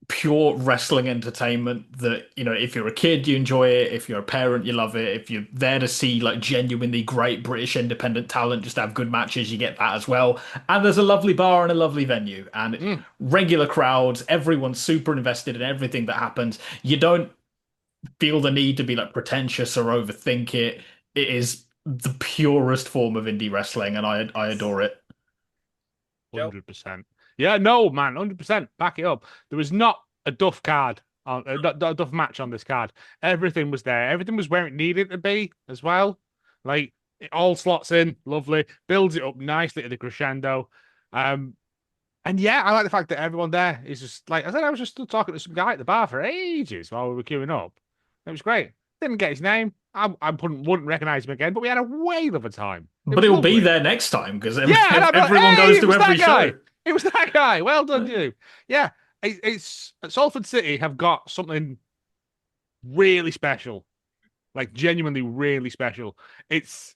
pure wrestling entertainment that, if you're a kid, you enjoy it. If you're a parent, you love it. If you're there to see like genuinely great British independent talent just have good matches, you get that as well. And there's a lovely bar and a lovely venue and regular crowds. Everyone's super invested in everything that happens. You don't feel the need to be like pretentious or overthink it. It is the purest form of indie wrestling, and I adore it. 100%. Yeah, no, man, 100%. Back it up. There was not a duff card, not a duff match on this card. Everything was there. Everything was where it needed to be as well. Like, it all slots in, lovely, builds it up nicely to the crescendo. And yeah, I like the fact that everyone there is just like, I was just still talking to some guy at the bar for ages while we were queuing up. It was great. Didn't get his name. I wouldn't recognize him again, but we had a whale of a time. But he'll be there next time because everyone goes to every show. It was that guy. Well done, you. Yeah, it's Salford City have got something really special, like genuinely really special. It's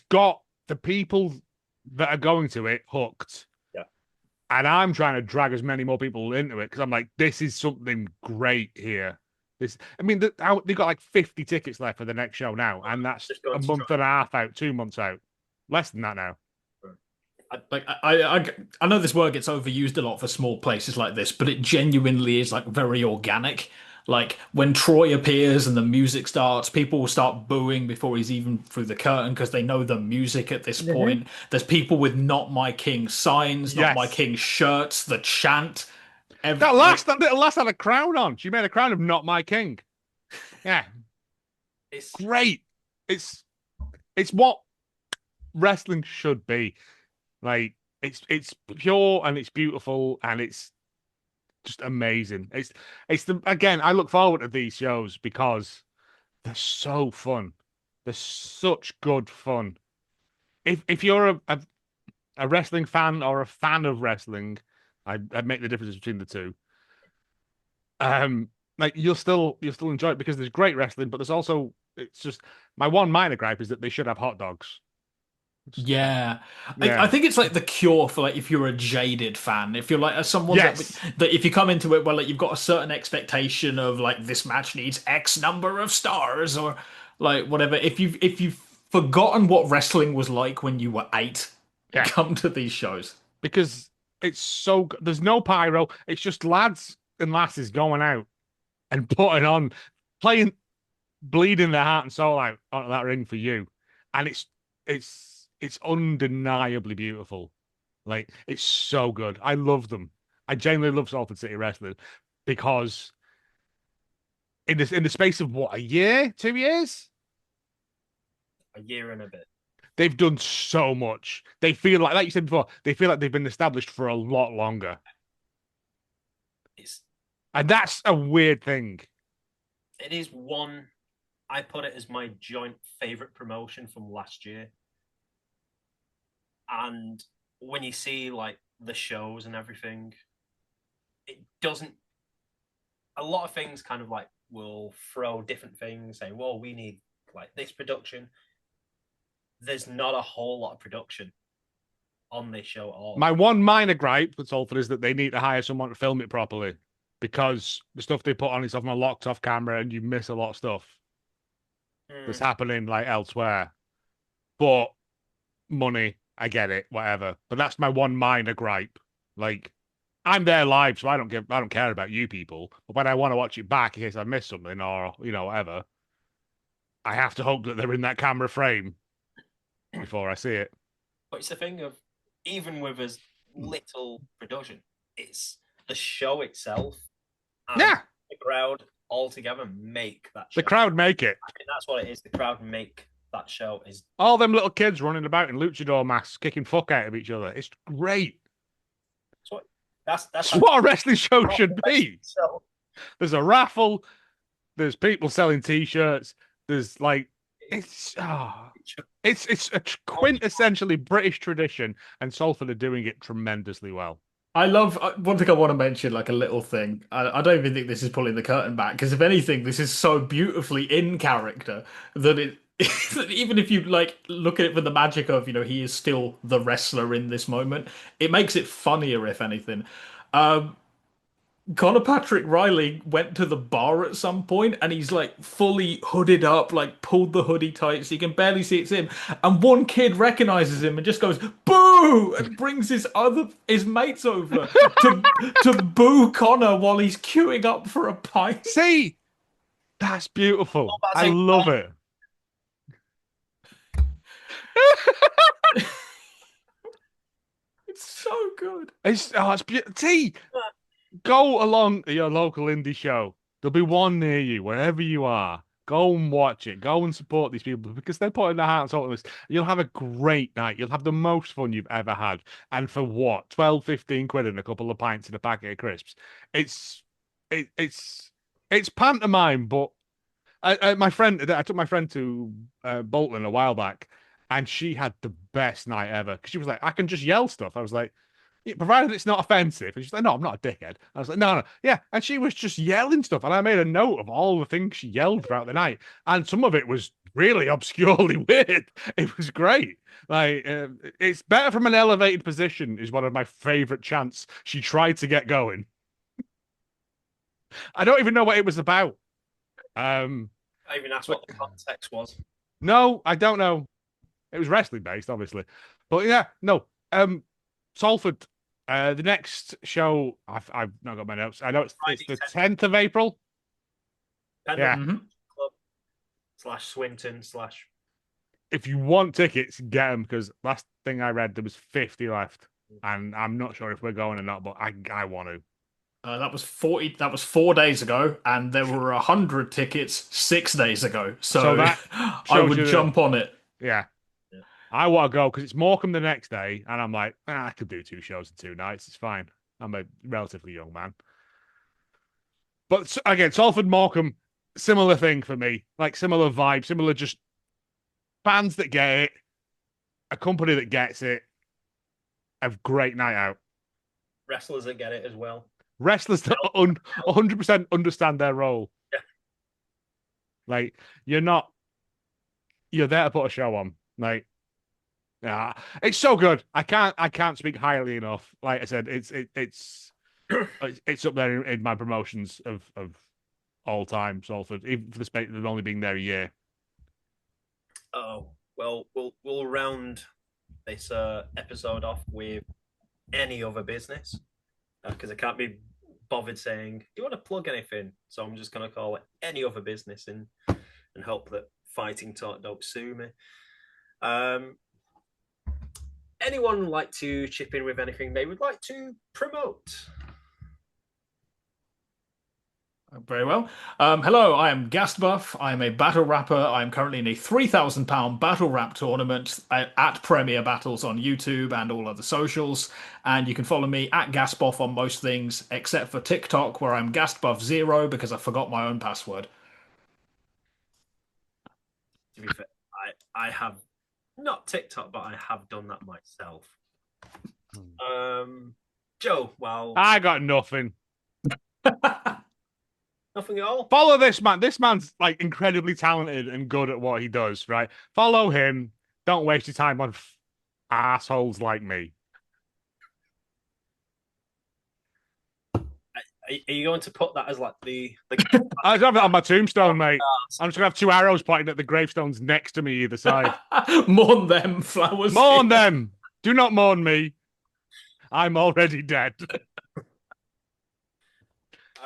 got the people that are going to it hooked. Yeah, and I'm trying to drag as many more people into it because I'm like, this is something great here. They got like 50 tickets left for the next show now, and that's a month and a half out, 2 months out, less than that now. I know this word gets overused a lot for small places like this, but it genuinely is like very organic. Like when Troy appears and the music starts, people will start booing before he's even through the curtain because they know the music at this point. There's people with "Not My King" signs, "Not My King" shirts, the chant. That little lass had a crown on. She made a crown of "Not My King." Yeah. great. It's what wrestling should be. Like it's pure and it's beautiful and it's just amazing. Again, I look forward to these shows because they're so fun. They're such good fun. If you're a wrestling fan or a fan of wrestling, I make the difference between the two. Like you'll still enjoy it because there's great wrestling, but there's also it's just my one minor gripe is that they should have hot dogs. Yeah. Yeah. I think it's like the cure for like if you're a jaded fan, if you're like someone Yes. that if you come into it where like you've got a certain expectation of like this match needs X number of stars or like whatever, if you've forgotten what wrestling was like when you were 8, Yeah. come to these shows. Because it's so good. There's no pyro. It's just lads and lasses going out and putting on, playing, bleeding their heart and soul out on that ring for you, and it's undeniably beautiful. Like it's so good. I love them. I genuinely love Salford City Wrestling because in the space of what, a year, 2 years, A year and a bit. they've done so much. They feel like you said before, they feel like they've been established for a lot longer. And that's a weird thing. It is one. I put it as my joint favorite promotion from last year. And when you see like the shows and everything, it doesn't. A lot of things kind of like will throw different things, say, well, we need like this production. There's not a whole lot of production on this show at all. My one minor gripe with Salford is that they need to hire someone to film it properly because the stuff they put on is often a locked off camera and you miss a lot of stuff that's happening like elsewhere. But money, I get it, whatever. But that's my one minor gripe. Like, I'm there live, so I don't care about you people. But when I want to watch it back in case I missed something or whatever, I have to hope that they're in that camera frame before I see it. But it's the thing of even with as little production, it's the show itself and the crowd all together make that show. The crowd make it. I think that's what it is. The crowd make that show. Is all them little kids running about in luchador masks, kicking fuck out of each other. It's great. That's what a wrestling show should be. There's a raffle. There's people selling T-shirts. There's like it's a quintessentially British tradition, and Salford are doing it tremendously well. I love one thing I want to mention, like a little thing. I don't even think this is pulling the curtain back because if anything, this is so beautifully in character that it. Even if you like look at it for the magic of he is still the wrestler in this moment, it makes it funnier if anything. Conor Patrick Riley went to the bar at some point and he's like fully hooded up, like pulled the hoodie tight so you can barely see it's him. And one kid recognizes him and just goes boo and brings his mates over to boo Conor while he's queuing up for a pint. See, that's beautiful. I love it. It's so good. It's beautiful. See, go along to your local indie show. There'll be one near you, wherever you are. Go and watch it. Go and support these people because they're putting their heart and soul in this. You'll have a great night. You'll have the most fun you've ever had. And for what? 12, 15 quid and a couple of pints and a packet of crisps. It's pantomime, but I took my friend to Bolton a while back. And she had the best night ever because she was like, I can just yell stuff. I was like, yeah, provided it's not offensive. And she's like, no, I'm not a dickhead. I was like, no. Yeah. And she was just yelling stuff. And I made a note of all the things she yelled throughout the night. And some of it was really obscurely weird. It was great. Like, it's better from an elevated position is one of my favorite chants she tried to get going. I don't even know what it was about. I even asked what the context was. No, I don't know. It was wrestling based, obviously, but yeah, no. Salford. The next show, I've not got my notes. I know it's the 10th of April. Yeah. Club / Swinton / If you want tickets, get them because last thing I read there was 50 left, and I'm not sure if we're going or not, but I want to. That was 40. That was 4 days ago, and there were 100 tickets 6 days ago. So that I shows would you that- jump on it. Yeah. Yeah. I want to go because it's Morecambe the next day, and I'm like, I could do 2 shows in 2 nights. It's fine. I'm a relatively young man. But again, Salford Morecambe, similar thing for me. Like similar vibe, similar just fans that get it, a company that gets it, a great night out. Wrestlers that get it as well. Wrestlers that 100% understand their role. Yeah. Like you're there to put a show on. Like, yeah, it's so good. I can't speak highly enough. Like I said, it's up there in my promotions of all time. Salford, even for the space of only being there a year. Oh well, we'll round this episode off with any other business because I can't be bothered saying, "Do you want to plug anything?" So I'm just going to call it any other business and hope that Fighting Talk don't sue me. Anyone like to chip in with anything they would like to promote? Very well. Hello, I am Ghast Buff. I'm a battle rapper. I'm currently in a £3,000 battle rap tournament at Premier Battles on YouTube and all other socials. And you can follow me at Ghast Buff on most things, except for TikTok, where I'm GhastBuff0 because I forgot my own password. To be fair, I have not TikTok, but I have done that myself. Joe, well, I got nothing. nothing at all. Follow this man. This man's like incredibly talented and good at what he does, right? Follow him. Don't waste your time on assholes like me. Are you going to put that as like the I have it on my tombstone, mate. I'm just gonna have 2 arrows pointing at the gravestones next to me either side. Mourn them, flowers. Mourn them. Do not mourn me. I'm already dead.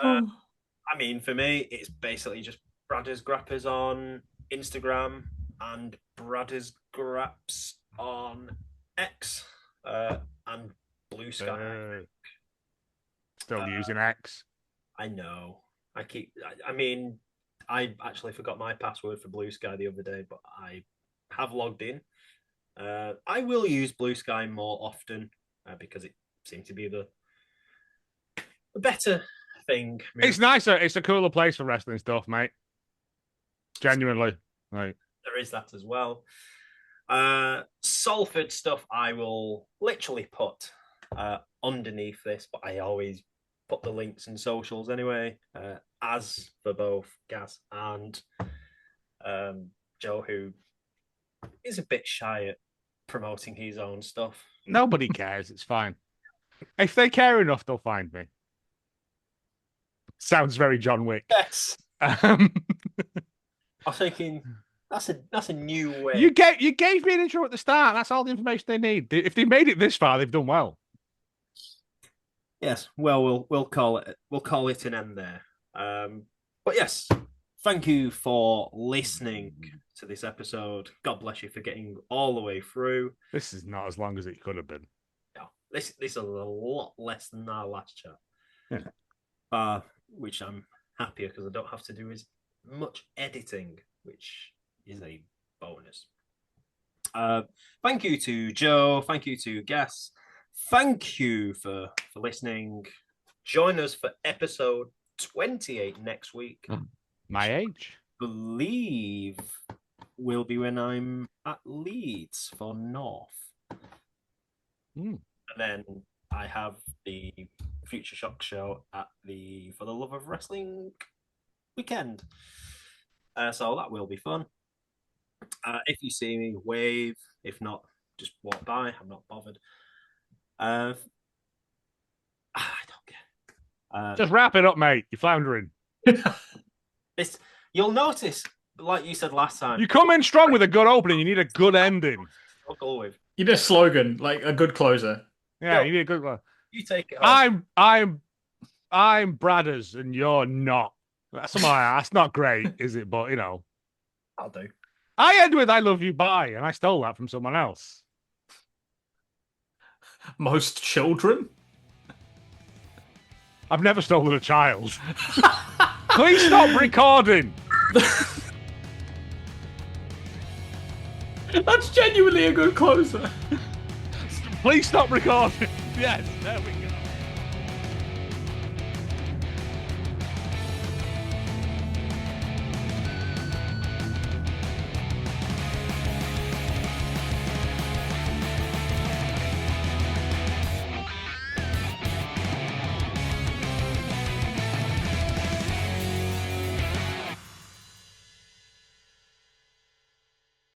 I mean, for me, it's basically just Bradders Grappers on Instagram and Bradders Graps on X and Blue Sky. Still using X. I know. I mean, I actually forgot my password for Blue Sky the other day, but I have logged in. I will use Blue Sky more often because it seems to be the better thing. It's nicer. It's a cooler place for wrestling stuff, mate. Genuinely. Right. There is that as well. Salford stuff I will literally put underneath this, but I always put the links and socials anyway, as for both Gaz and Joe, who is a bit shy at promoting his own stuff. Nobody cares. It's fine. If they care enough, they'll find me. Sounds very John Wick. Yes. I'm thinking that's a new way. You gave me an intro at the start. That's all the information they need. If they made it this far, they've done well. Yes. Well, we'll call it an end there. But yes, thank you for listening to this episode. God bless you for getting all the way through. This is not as long as it could have been. No, this is a lot less than our last chat. Yeah. Which I'm happier because I don't have to do as much editing, which is a bonus. Thank you to Joe. Thank you to Gas. Thank you for listening. Join us for episode 28 next week. My age. Believe will be when I'm at Leeds for North. And then I have the Future Shock show at the For the Love of Wrestling weekend. So that will be fun. If you see me, wave. If not, just walk by. I'm not bothered. I don't care. Just wrap it up, mate. You're floundering. You'll notice, like you said last time. You come in strong with a good opening. You need a good ending. Struggle with. You need a slogan, like a good closer. Yeah, you need a good one. You take it home. I'm Bradders and you're not. That's not great, is it? But you know, I'll do. I end with "I love you, bye," and I stole that from someone else. Most children. I've never stolen a child. Please stop recording. That's genuinely a good closer. Please stop recording. Yes, there we go.